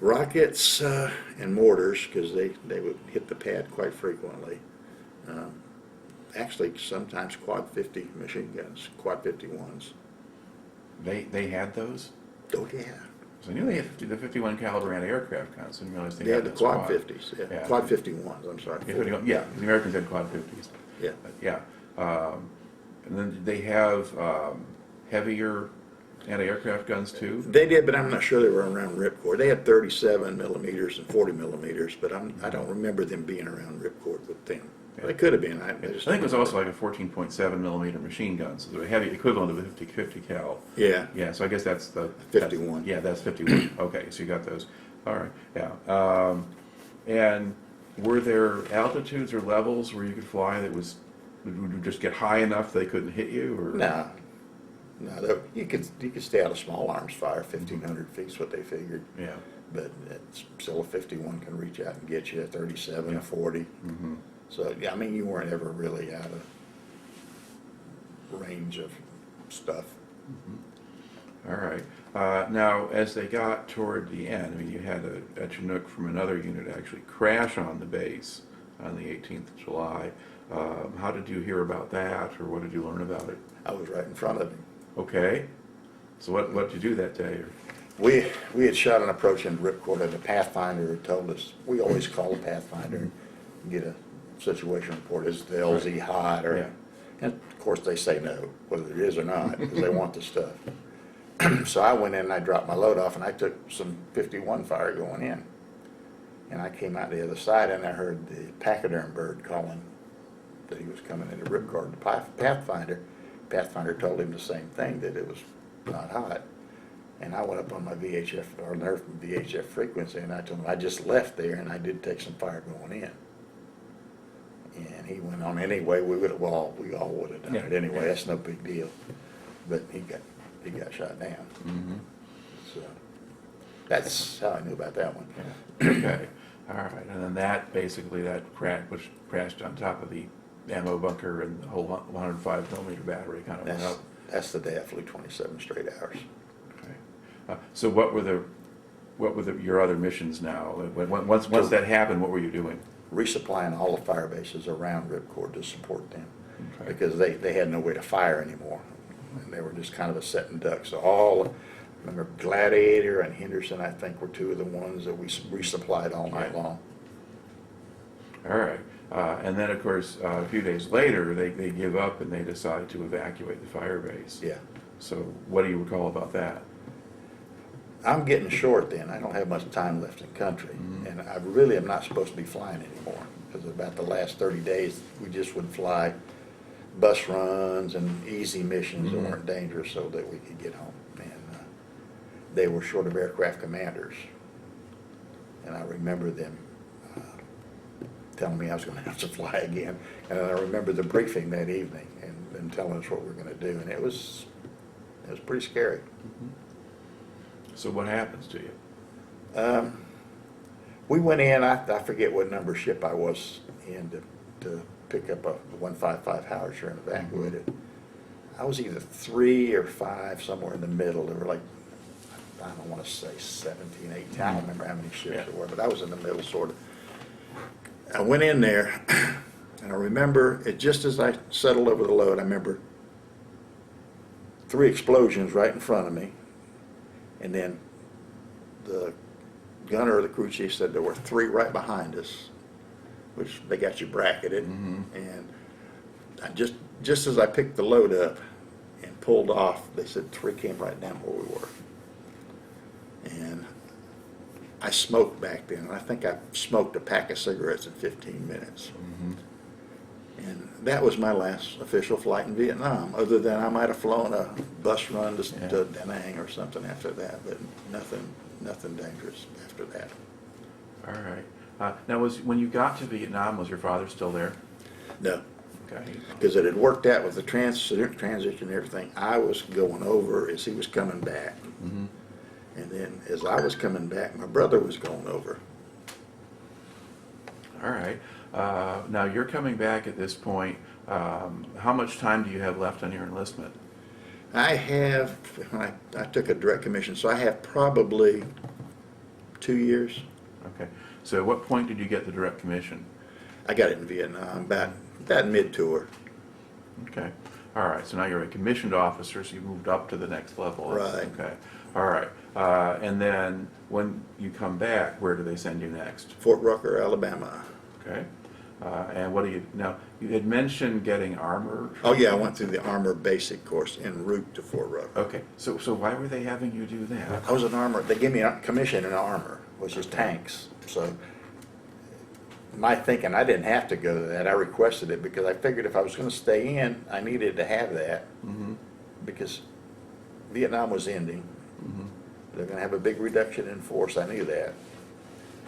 [SPEAKER 2] Rockets and mortars, because they would hit the pad quite frequently. Actually, sometimes quad 50 machine guns, quad 51s.
[SPEAKER 1] They had those?
[SPEAKER 2] Oh, yeah.
[SPEAKER 1] So I knew they had the 51 caliber anti-aircraft guns. I didn't realize
[SPEAKER 2] They had the
[SPEAKER 1] those
[SPEAKER 2] quad 50s, yeah.
[SPEAKER 1] Yeah.
[SPEAKER 2] Quad 51s, I'm sorry.
[SPEAKER 1] Yeah, the Americans had quad 50s.
[SPEAKER 2] Yeah.
[SPEAKER 1] Yeah. And then did they have heavier anti-aircraft guns too?
[SPEAKER 2] They did, but I'm not sure they were around Ripcord. They had 37 millimeters and 40 millimeters, but I don't remember them being around Ripcord with them.
[SPEAKER 1] Yeah.
[SPEAKER 2] They could have been.
[SPEAKER 1] I think it was also like a 14.7 millimeter machine gun, so the heavy equivalent of a 50 cal.
[SPEAKER 2] Yeah.
[SPEAKER 1] Yeah, so I guess that's the
[SPEAKER 2] 51.
[SPEAKER 1] That's 51. Okay, so you got those. All right, yeah. And were there altitudes or levels where you could fly that would you just get high enough they couldn't hit you? Or?
[SPEAKER 2] No. You could stay out of small arms fire. 1,500 feet is what they figured.
[SPEAKER 1] Yeah.
[SPEAKER 2] But it's still a 51 can reach out and get you a 37,
[SPEAKER 1] Yeah.
[SPEAKER 2] a 40.
[SPEAKER 1] Mm-hmm.
[SPEAKER 2] So yeah, I mean, you weren't ever really out of range of stuff.
[SPEAKER 1] Mm-hmm. All right. Now, as they got toward the end, I mean, you had a Chinook from another unit actually crash on the base on the 18th of July. How did you hear about that, or what did you learn about it?
[SPEAKER 2] I was right in front of him.
[SPEAKER 1] Okay. So what did you do that day?
[SPEAKER 2] We had shot an approach in Ripcord, and the Pathfinder had told us, we always call the Pathfinder and get a situation report. Is the LZ hot? Or,
[SPEAKER 1] Yeah.
[SPEAKER 2] And of course they say no, whether it is or not, because they want the stuff. So I went in and I dropped my load off, and I took some 51 fire going in. And I came out the other side, and I heard the pachyderm bird calling that he was coming into Ripcord. The Pathfinder told him the same thing, that it was not hot. And I went up on my VHF, or nerve VHF frequency, and I told him I just left there, and I did take some fire going in. And he went on anyway. We all would have done it anyway.
[SPEAKER 1] Yeah.
[SPEAKER 2] That's no big deal. But he got shot down.
[SPEAKER 1] Mm-hmm.
[SPEAKER 2] So that's how I knew about that one.
[SPEAKER 1] Okay. All right. And then that which crashed on top of the ammo bunker, and the whole 105 millimeter battery kind of went up.
[SPEAKER 2] That's the day I flew 27 straight hours.
[SPEAKER 1] Okay. So what were your other missions now? Once that happened, what were you doing?
[SPEAKER 2] Resupplying all the fire bases around Ripcord to support them,
[SPEAKER 1] Okay.
[SPEAKER 2] because they had nowhere to fire anymore, and they were just kind of a sitting duck. So I remember Gladiator and Henderson, I think, were two of the ones that we resupplied all night long.
[SPEAKER 1] All right. And then, of course, a few days later, they give up and they decide to evacuate the fire base.
[SPEAKER 2] Yeah.
[SPEAKER 1] So what do you recall about that?
[SPEAKER 2] I'm getting short then. I don't have much time left in country. And I really am not supposed to be flying anymore, because about the last 30 days, we just would fly bus runs and easy missions that weren't dangerous so that we could get home. And they were short of aircraft commanders. And I remember them telling me I was going to have to fly again. And I remember the briefing that evening and telling us what we were going to do. And it was pretty scary.
[SPEAKER 1] So what happens to you?
[SPEAKER 2] We went in, I forget what number ship I was in to pick up a 155 Howitzer and evacuate it. I was either 3 or 5, somewhere in the middle. There were like, I don't want to say 17, 18, I don't remember how many ships there were, but I was in the middle sort of. I went in there, and I remember it just as I settled over the load, I remember 3 explosions right in front of me, and then the gunner or the crew chief said there were 3 right behind us, which they got you bracketed, and I just as I picked the load up and pulled off, they said 3 came right down where we were. And I smoked back then, and I think I smoked a pack of cigarettes in 15 minutes. And that was my last official flight in Vietnam, other than I might have flown a bus run to Da Nang or something after that, but nothing dangerous after that.
[SPEAKER 1] All right. Now, when you got to Vietnam, was your father still there?
[SPEAKER 2] No.
[SPEAKER 1] Okay.
[SPEAKER 2] Because it had worked out with the transition and everything. I was going over as he was coming back. And then as I was coming back, my brother was going over.
[SPEAKER 1] All right. Now you're coming back at this point. How much time do you have left on your enlistment?
[SPEAKER 2] I have, I took a direct commission, so I have probably 2 years.
[SPEAKER 1] Okay. So at what point did you get the direct commission?
[SPEAKER 2] I got it in Vietnam, about mid-tour.
[SPEAKER 1] Okay. All right. So now you're a commissioned officer, so you moved up to the next level.
[SPEAKER 2] Right.
[SPEAKER 1] Okay. All right. And then when you come back, where do they send you next?
[SPEAKER 2] Fort Rucker, Alabama.
[SPEAKER 1] Okay. And what do you, now, you had mentioned getting armor.
[SPEAKER 2] Oh yeah, I went through the armor basic course en route to Fort Rucker.
[SPEAKER 1] Okay. So why were they having you do that?
[SPEAKER 2] I was an armor, they gave me a commission in armor, which is tanks. So my thinking, I didn't have to go to that. I requested it because I figured if I was going to stay in, I needed to have that because Vietnam was ending. They're going to have a big reduction in force. I knew that.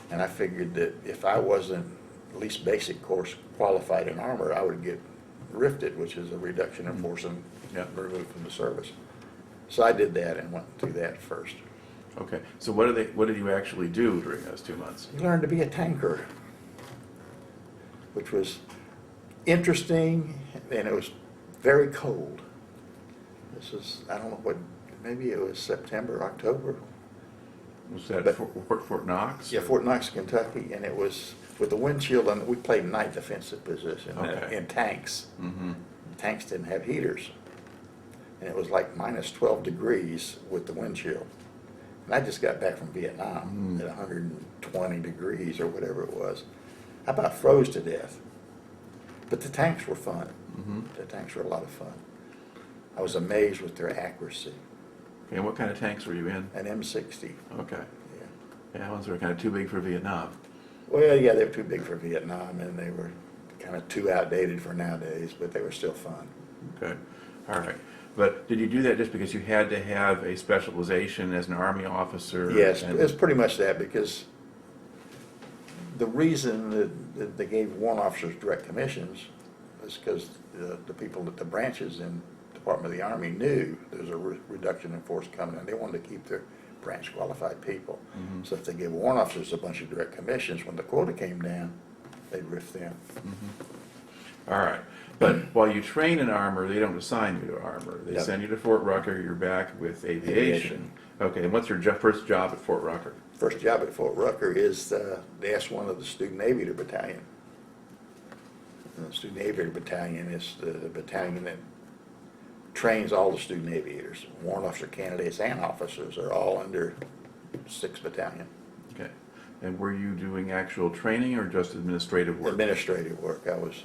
[SPEAKER 2] And I figured that if I wasn't at least basic course qualified in armor, I would get rifted, which is a reduction in force and removed from the service. So I did that and went through that first.
[SPEAKER 1] Okay. So what did you actually do during those 2 months?
[SPEAKER 2] You learned to be a tanker, which was interesting, and it was very cold. This is, I don't know what, maybe it was September, October.
[SPEAKER 1] Was that Fort Knox?
[SPEAKER 2] Yeah, Fort Knox, Kentucky, and it was with the wind chill, and we played night defensive position in tanks. Tanks didn't have heaters, and it was like minus 12 degrees with the wind chill. And I just got back from Vietnam at 120 degrees or whatever it was. I about froze to death. But the tanks were fun. The tanks were a lot of fun. I was amazed with their accuracy.
[SPEAKER 1] And what kind of tanks were you in?
[SPEAKER 2] An M60.
[SPEAKER 1] Okay.
[SPEAKER 2] Yeah.
[SPEAKER 1] Yeah, ones that were kind of too big for Vietnam.
[SPEAKER 2] Well, yeah, they were too big for Vietnam, and they were kind of too outdated for nowadays, but they were still fun.
[SPEAKER 1] Okay. All right. But did you do that just because you had to have a specialization as an Army officer?
[SPEAKER 2] Yes, it's pretty much that, because the reason that they gave warrant officers direct commissions is because the people at the branches in the Department of the Army knew there was a reduction in force coming, and they wanted to keep their branch qualified people. So if they gave warrant officers a bunch of direct commissions, when the quota came down, they'd riff them.
[SPEAKER 1] All right. But while you train in armor, they don't assign you to armor. They send you to Fort Rucker. You're back with aviation. Okay. And what's your first job at Fort Rucker?
[SPEAKER 2] First job at Fort Rucker is the S1 of the Student Aviator Battalion. And the Student Aviator Battalion is the battalion that trains all the student aviators. Warrant officer candidates and officers are all under 6th Battalion.
[SPEAKER 1] Okay. And were you doing actual training or just administrative work?
[SPEAKER 2] Administrative work. I was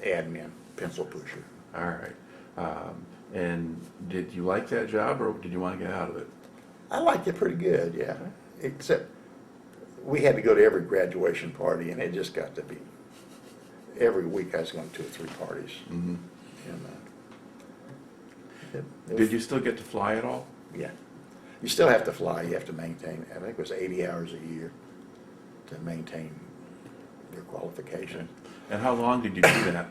[SPEAKER 2] admin, pencil pusher.
[SPEAKER 1] All right. And did you like that job, or did you want to get out of it?
[SPEAKER 2] I liked it pretty good, yeah. Except we had to go to every graduation party, and it just got to be every week I was going to 2 or 3 parties. And,
[SPEAKER 1] Did you still get to fly at all?
[SPEAKER 2] Yeah. You still have to fly. You have to maintain. I think it was 80 hours a year. to maintain your qualification.
[SPEAKER 1] And how long did you do that?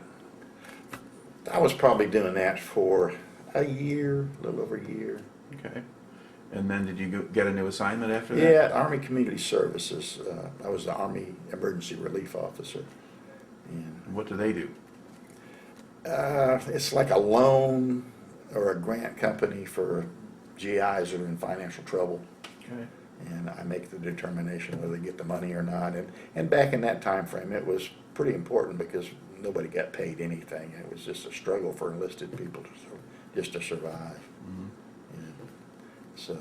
[SPEAKER 2] I was probably doing that for a year, a little over a year.
[SPEAKER 1] Okay. And then did you get a new assignment after that?
[SPEAKER 2] Yeah, Army Community Services. I was the Army Emergency Relief Officer. And
[SPEAKER 1] What do they do?
[SPEAKER 2] it's like a loan or a grant company for GIs that are in financial trouble.
[SPEAKER 1] Okay.
[SPEAKER 2] And I make the determination whether they get the money or not. And back in that time frame, it was pretty important because nobody got paid anything. It was just a struggle for enlisted people just to survive.
[SPEAKER 1] Mhm.
[SPEAKER 2] And so,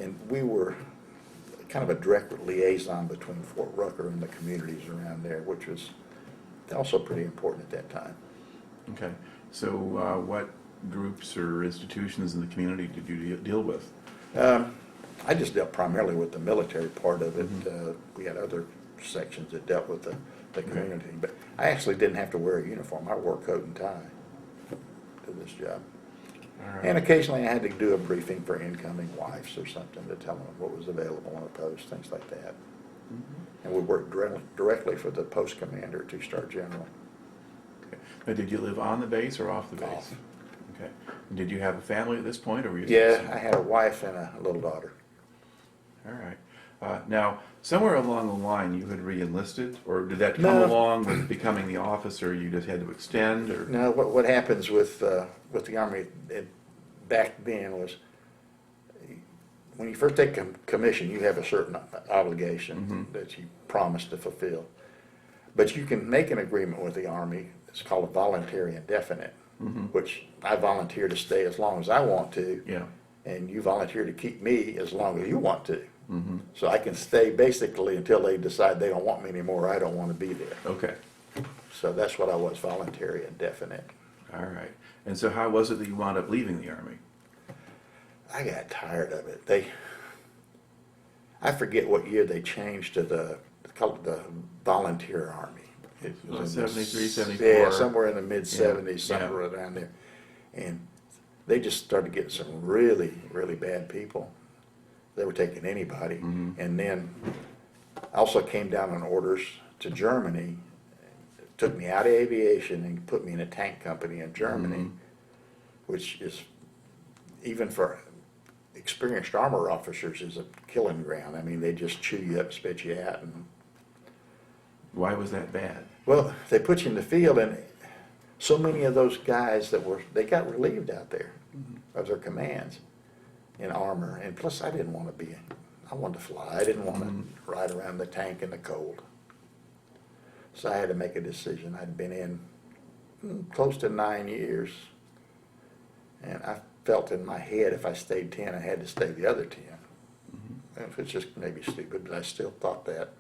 [SPEAKER 2] and we were kind of a direct liaison between Fort Rucker and the communities around there, which was also pretty important at that time.
[SPEAKER 1] Okay. So what groups or institutions in the community did you deal with?
[SPEAKER 2] I just dealt primarily with the military part of it. We had other sections that dealt with the community, but I actually didn't have to wear a uniform. I wore coat and tie to this job.
[SPEAKER 1] All right.
[SPEAKER 2] And occasionally I had to do a briefing for incoming wives or something to tell them what was available on a post, things like that. And we worked directly for the post commander, two-star general.
[SPEAKER 1] Okay. Now, did you live on the base or off the base?
[SPEAKER 2] Off.
[SPEAKER 1] Okay. And did you have a family at this point, or were you?
[SPEAKER 2] Yeah, I had a wife and a little daughter.
[SPEAKER 1] All right. Now, somewhere along the line, you had re-enlisted, or did that come
[SPEAKER 2] No.
[SPEAKER 1] along with becoming the officer? You just had to extend, or?
[SPEAKER 2] Now, what happens with the Army back then was, when you first take commission, you have a certain obligation that you promise to fulfill. But you can make an agreement with the Army. It's called a voluntary indefinite, which I volunteer to stay as long as I want to,
[SPEAKER 1] Yeah.
[SPEAKER 2] and you volunteer to keep me as long as you want to. So I can stay basically until they decide they don't want me anymore, or I don't want to be there.
[SPEAKER 1] Okay.
[SPEAKER 2] So that's what I was, voluntary indefinite.
[SPEAKER 1] All right. And so how was it that you wound up leaving the Army?
[SPEAKER 2] I got tired of it. I forget what year they changed to they called it the volunteer army. It was in the
[SPEAKER 1] 73, 74.
[SPEAKER 2] Yeah, somewhere in the mid-70s,
[SPEAKER 1] Yeah.
[SPEAKER 2] somewhere around there. And they just started getting some really, really bad people. They were taking anybody. And then also came down on orders to Germany. It took me out of aviation and put me in a tank company in Germany, which is, even for experienced armor officers, is a killing ground. I mean, they just chew you up, spit you out. And
[SPEAKER 1] Why was that bad?
[SPEAKER 2] well, they put you in the field, and so many of those guys they got relieved out there of their commands in armor. And plus, I didn't want to I wanted to fly. I didn't want to ride around the tank in the cold. So I had to make a decision. I'd been in close to 9 years, and I felt in my head if I stayed 10, I had to stay the other 10. If it's just maybe stupid, but I still thought that.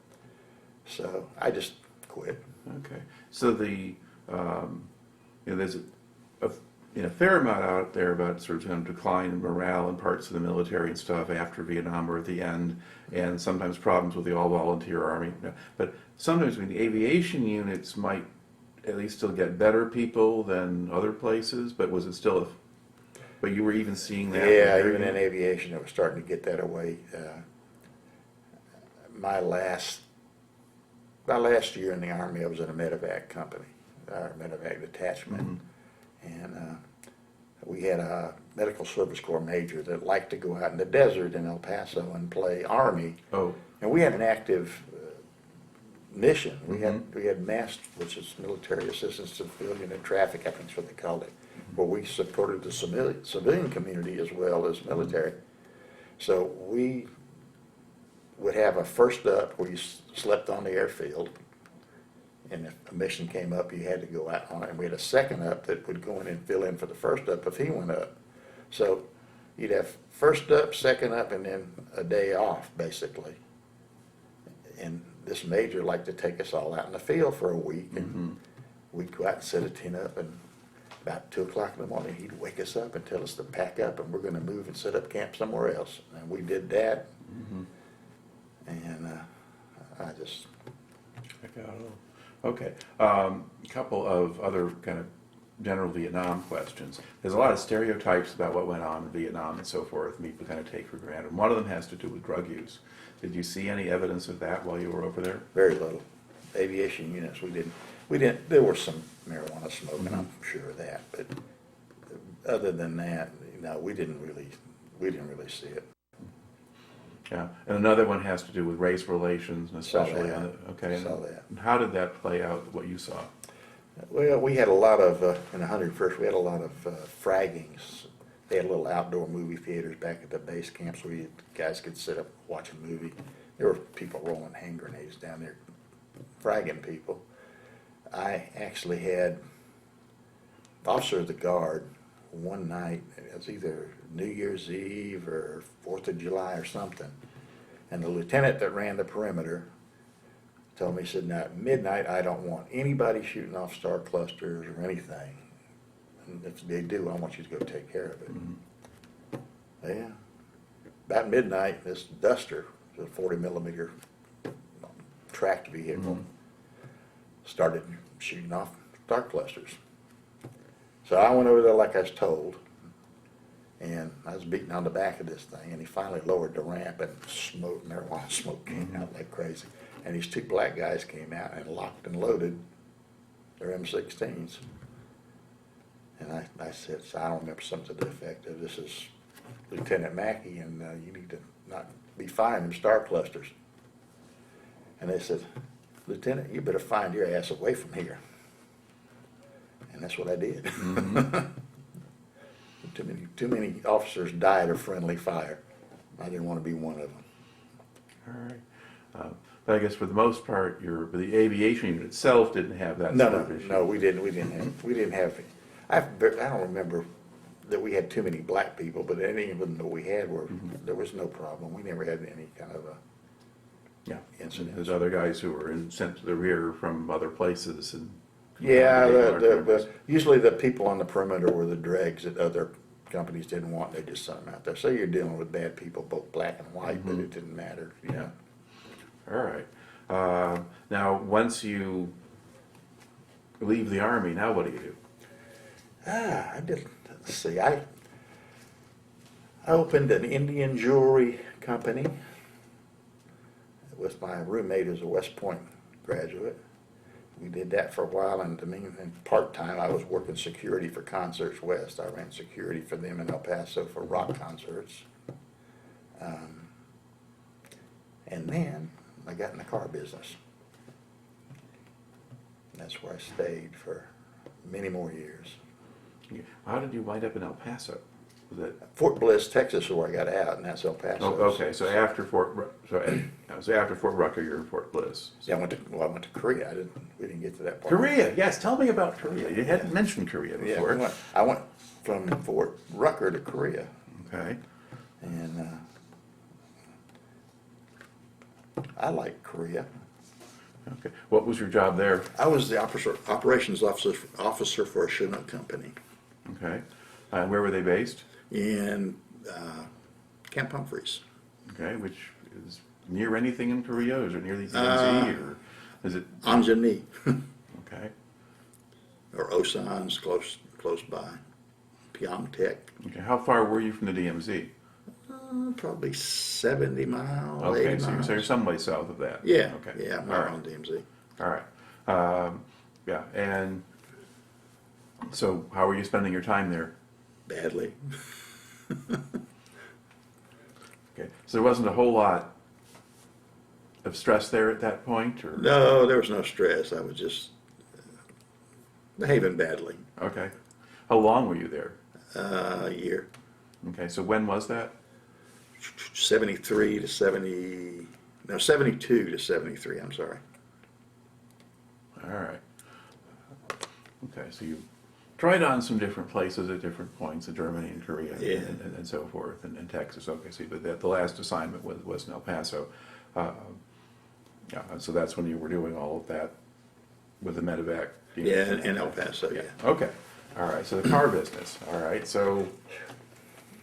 [SPEAKER 2] So I just quit.
[SPEAKER 1] Okay. So there's a fair amount out there about sort of decline in morale in parts of the military and stuff after Vietnam or at the end, and sometimes problems with the all-volunteer Army. But sometimes the aviation units might at least still get better people than other places, but was it still but you were even seeing that?
[SPEAKER 2] Yeah, even in aviation, it was starting to get that away. My last year in the Army, I was in a medevac company, our medevac detachment, and we had a medical service corps major that liked to go out in the desert in El Paso and play Army.
[SPEAKER 1] Oh.
[SPEAKER 2] And we had an active mission. We had MAST, which is Military Assistance to Civilian and Traffic, I think that's what they called it, where we supported the civilian community as well as military. So we would have a first up where you slept on the airfield, and if a mission came up, you had to go out on it. And we had a second up that would go in and fill in for the first up if he went up. So you'd have first up, second up, and then a day off, basically. And this major liked to take us all out in the field for a week, and we'd go out and set a tent up, and about 2 o'clock in the morning, he'd wake us up and tell us to pack up, and we're going to move and set up camp somewhere else. And we did that, and I just...
[SPEAKER 1] Okay. A couple of other kind of general Vietnam questions. There's a lot of stereotypes about what went on in Vietnam and so forth, and people kind of take for granted. One of them has to do with drug use. Did you see any evidence of that while you were over there?
[SPEAKER 2] Very little. Aviation units, we didn't, there was some marijuana smoking, I'm sure of that, but other than that, no, we didn't really see it.
[SPEAKER 1] Yeah, and another one has to do with race relations, and especially
[SPEAKER 2] Saw
[SPEAKER 1] on
[SPEAKER 2] that.
[SPEAKER 1] the, okay.
[SPEAKER 2] Saw that.
[SPEAKER 1] And how did that play out, what you saw?
[SPEAKER 2] Well, we had a lot of, in the 101st, we had a lot of fraggings. They had little outdoor movie theaters back at the base camps where guys could sit up and watch a movie. There were people rolling hand grenades down there, fragging people. I actually had officer of the guard one night, it was either New Year's Eve or 4th of July or something, and the lieutenant that ran the perimeter told me, he said, now at midnight I don't want anybody shooting off star clusters or anything. And if they do, I want you to go take care of it. Mm-hmm. Yeah. About midnight, this Duster, a 40mm tracked vehicle, started shooting off star clusters. So I went over there like I was told, and I was beating on the back of this thing, and he finally lowered the ramp, and marijuana smoke came out like crazy. And these two black guys came out and locked and loaded their M16s. And I said, so I don't remember something to the effect of, this is Lieutenant Mackey, and you need to not be firing them star clusters. And they said, Lieutenant, you better find your ass away from here. And that's what I did. Mm-hmm. Too many officers died of friendly fire. I didn't want to be one of them.
[SPEAKER 1] All right. But I guess for the most part, the aviation unit itself didn't have that sort of issue.
[SPEAKER 2] No, we didn't have. I don't remember that we had too many black people, but any of them that we had there was no problem. We never had any kind of a incident.
[SPEAKER 1] There's other guys who were sent to the rear from other places and.
[SPEAKER 2] Yeah, usually the people on the perimeter were the dregs that other companies didn't want. They just sent them out there. So you're dealing with bad people, both black and white, but it didn't matter.
[SPEAKER 1] Yeah. All right. Now, once you leave the Army, now what do you do?
[SPEAKER 2] Let's see, I opened an Indian jewelry company with my roommate who's a West Point graduate. We did that for a while, and part-time I was working security for Concerts West. I ran security for them in El Paso for rock concerts. And then I got in the car business. That's where I stayed for many more years.
[SPEAKER 1] How did you wind up in El Paso? Was it
[SPEAKER 2] Fort Bliss, Texas, is where I got out, and that's El Paso.
[SPEAKER 1] Oh, okay. So after Fort Rucker, you're in Fort Bliss.
[SPEAKER 2] Yeah, I went to Korea. We didn't get to that part.
[SPEAKER 1] Korea, yes. Tell me about Korea. You hadn't mentioned Korea before.
[SPEAKER 2] Yeah, I went from Fort Rucker to Korea.
[SPEAKER 1] Okay.
[SPEAKER 2] And I like Korea.
[SPEAKER 1] Okay. What was your job there?
[SPEAKER 2] I was the operations officer for a Chinook company
[SPEAKER 1] Okay. And where were they based?
[SPEAKER 2] in Camp Humphreys.
[SPEAKER 1] Okay, which is near anything in Korea? Is it near the DMZ or is it?
[SPEAKER 2] Anjeong-ri
[SPEAKER 1] Okay.
[SPEAKER 2] or Osan's close by. Pyeongtaek,
[SPEAKER 1] Okay. How far were you from the DMZ?
[SPEAKER 2] probably 70 miles,
[SPEAKER 1] Okay,
[SPEAKER 2] 80 miles.
[SPEAKER 1] so you're someplace south of that.
[SPEAKER 2] Yeah,
[SPEAKER 1] Okay.
[SPEAKER 2] yeah, I'm
[SPEAKER 1] All
[SPEAKER 2] not
[SPEAKER 1] right.
[SPEAKER 2] on DMZ.
[SPEAKER 1] All right. Yeah, and so how were you spending your time there?
[SPEAKER 2] Badly.
[SPEAKER 1] Okay, so there wasn't a whole lot of stress there at that point, or?
[SPEAKER 2] No, there was no stress. I was just behaving badly.
[SPEAKER 1] Okay. How long were you there?
[SPEAKER 2] A year.
[SPEAKER 1] Okay, so when was that?
[SPEAKER 2] 73 to 70, no, 72 to 73, I'm sorry.
[SPEAKER 1] All right. Okay, so you tried on some different places at different points in Germany and Korea
[SPEAKER 2] Yeah.
[SPEAKER 1] and so forth, and Texas. Okay, so but the last assignment was in El Paso. Yeah, so that's when you were doing all of that with the medevac.
[SPEAKER 2] Yeah, in El Paso, yeah.
[SPEAKER 1] Okay. All right, so the car business. All right, so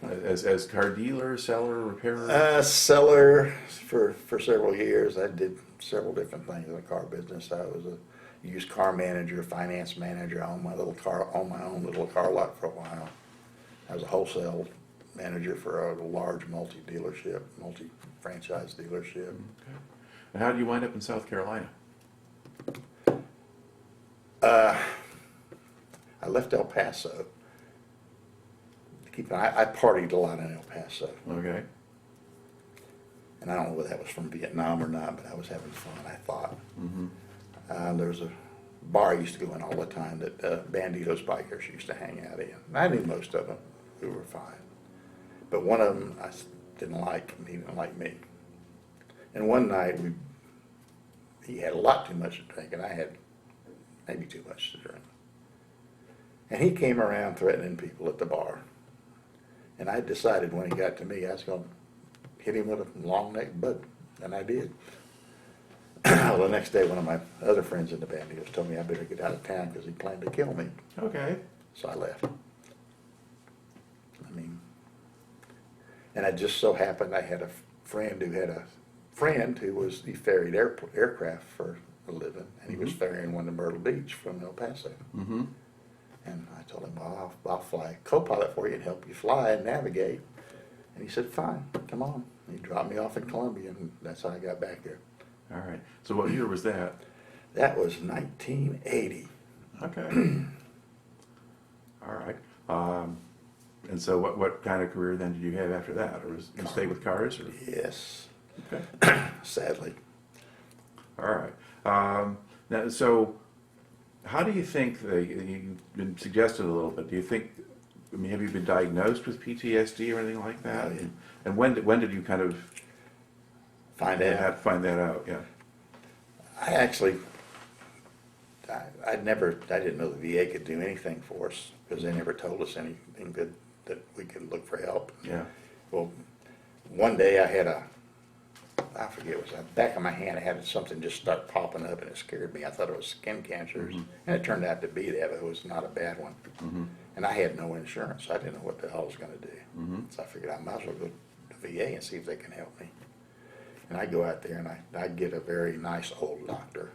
[SPEAKER 1] as car dealer, seller, repairer?
[SPEAKER 2] Seller for several years. I did several different things in the car business. I was used car manager, finance manager. I owned my own little car lot for a while. I was a wholesale manager for a large multi-franchise dealership.
[SPEAKER 1] Okay. And how did you wind up in South Carolina?
[SPEAKER 2] I left El Paso. I partied a lot in El Paso.
[SPEAKER 1] Okay.
[SPEAKER 2] And I don't know whether that was from Vietnam or not, but I was having fun, I thought. There was a bar I used to go in all the time that Banditos bikers used to hang out in. I knew most of them who were fine. But one of them I didn't like, and he didn't like me. And one night, he had a lot too much to drink, and I had maybe too much to drink. And he came around threatening people at the bar. And I decided when he got to me, I was going to hit him with a long neck bud, and I did. Well, the next day, one of my other friends in the Banditos told me I better get out of town because he planned to kill me.
[SPEAKER 1] Okay.
[SPEAKER 2] So I left. And it just so happened I had a friend who he ferried aircraft for a living, and he was ferrying one to Myrtle Beach from El Paso. And I told him, well, I'll fly co-pilot for you and help you fly and navigate. And he said, fine, come on. And he dropped me off in Columbia, and that's how I got back here.
[SPEAKER 1] All right. So what year was that?
[SPEAKER 2] That was 1980.
[SPEAKER 1] Okay. All right. And so what kind of career then did you have after that? Or you stay with cars? Or?
[SPEAKER 2] Yes.
[SPEAKER 1] Okay.
[SPEAKER 2] Sadly.
[SPEAKER 1] All right. Now, so how do you think you've been suggested a little bit? Do you think? I mean, have you been diagnosed with PTSD or anything like that?
[SPEAKER 2] Yeah.
[SPEAKER 1] And when did you kind of
[SPEAKER 2] Find out.
[SPEAKER 1] find that out? Yeah.
[SPEAKER 2] I actually, I didn't know the VA could do anything for us because they never told us anything good that we could look for help.
[SPEAKER 1] Yeah.
[SPEAKER 2] Well, one day I had I forget, it was the back of my hand, I had something just start popping up, and it scared me. I thought it was skin cancers, and it turned out to be that, but it was not a bad one. And I had no insurance, so I didn't know what the hell I was going to do. So I figured I might as well go to the VA and see if they can help me. And I go out there, and I get a very nice old doctor,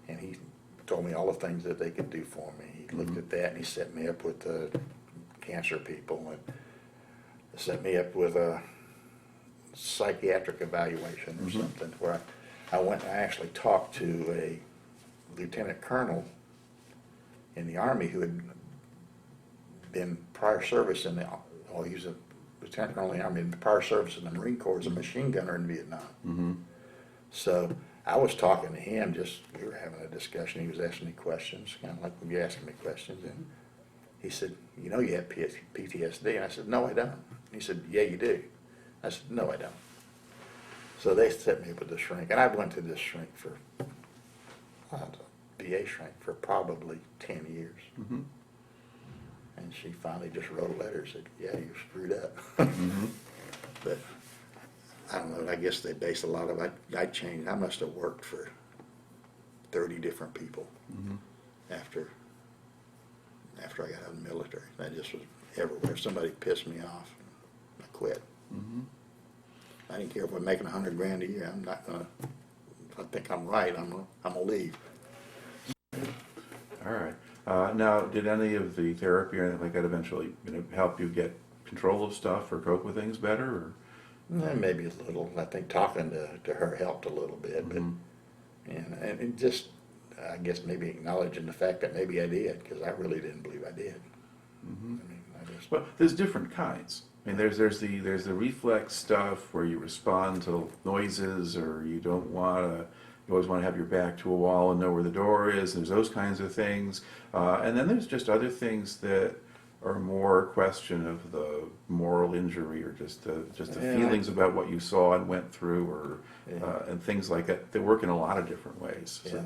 [SPEAKER 2] and he told me all the things that they could do for me. He looked at that, and he set me up with the cancer people, and set me up with a psychiatric evaluation or something, where I went and I actually talked to a lieutenant colonel in the Army who had been prior service in he was a lieutenant colonel in the Army, in prior service in the Marine Corps as a machine gunner in Vietnam. So I was talking to him, we were having a discussion. He was asking me questions, kind of like you're asking me questions, and he said, you know you have PTSD? And I said, no, I don't. He said, yeah, you do. I said, no, I don't. So they set me up with the shrink, and I went to this shrink for, VA shrink for probably 10 years. And she finally just wrote a letter and said, yeah, you screwed up. But I don't know, I guess they based a lot of I changed. I must have worked for 30 different people after I got out of the military. I just was everywhere. If somebody pissed me off, I quit. I didn't care if I'm making $100 grand a year. I'm not gonna. If I think I'm right, I'm gonna leave.
[SPEAKER 1] All right. Now, did any of the therapy or anything like that eventually help you get control of stuff or cope with things better? Or?
[SPEAKER 2] Maybe a little. I think talking to her helped a little bit, but and just I guess maybe acknowledging the fact that maybe I did, because I really didn't believe I did. I mean,
[SPEAKER 1] Well, there's different kinds. I mean, there's the reflex stuff where you respond to noises, or you always want to have your back to a wall and know where the door is. There's those kinds of things, and then there's just other things that are more a question of the moral injury, or just the feelings about what you saw and went through, or and things like that. They work in a lot of different ways. So.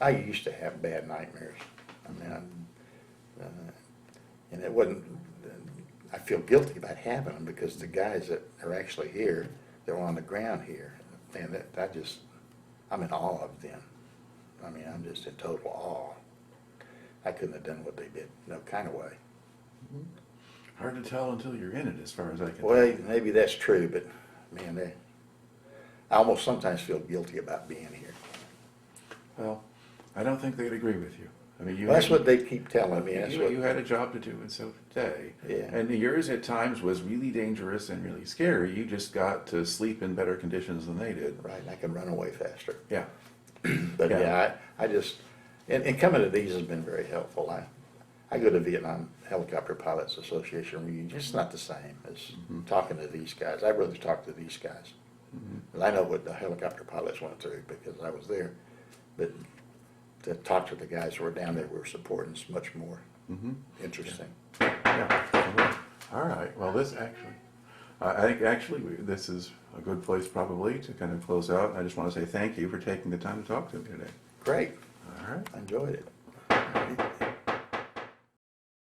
[SPEAKER 2] I used to have bad nightmares. I mean, and it wasn't. I feel guilty about having them, because the guys that are actually here, they're on the ground here, and I'm in awe of them. I mean, I'm just in total awe. I couldn't have done what they did, no kind of way.
[SPEAKER 1] Hard to tell until you're in it, as far as I can
[SPEAKER 2] Well,
[SPEAKER 1] tell.
[SPEAKER 2] maybe that's true, but man, I almost sometimes feel guilty about being here.
[SPEAKER 1] Well, I don't think they'd agree with you. I mean,
[SPEAKER 2] Well, that's what they keep telling me. That's
[SPEAKER 1] you had a job to do, and so did they.
[SPEAKER 2] Yeah.
[SPEAKER 1] And yours at times was really dangerous and really scary. You just got to sleep in better conditions than they did.
[SPEAKER 2] right, I can run away faster.
[SPEAKER 1] Yeah.
[SPEAKER 2] But
[SPEAKER 1] Yeah.
[SPEAKER 2] yeah, I just, and coming to these has been very helpful. I go to Vietnam Helicopter Pilots Association reunion. It's not the same as talking to these guys. I'd rather talk to these guys. And I know what the helicopter pilots went through because I was there. But to talk to the guys who were down there we were supporting is much more interesting.
[SPEAKER 1] Yeah. All right. Well, this actually, I think actually this is a good place probably to kind of close out. I just want to say thank you for taking the time to talk to me today.
[SPEAKER 2] Great.
[SPEAKER 1] All right.
[SPEAKER 2] I enjoyed it.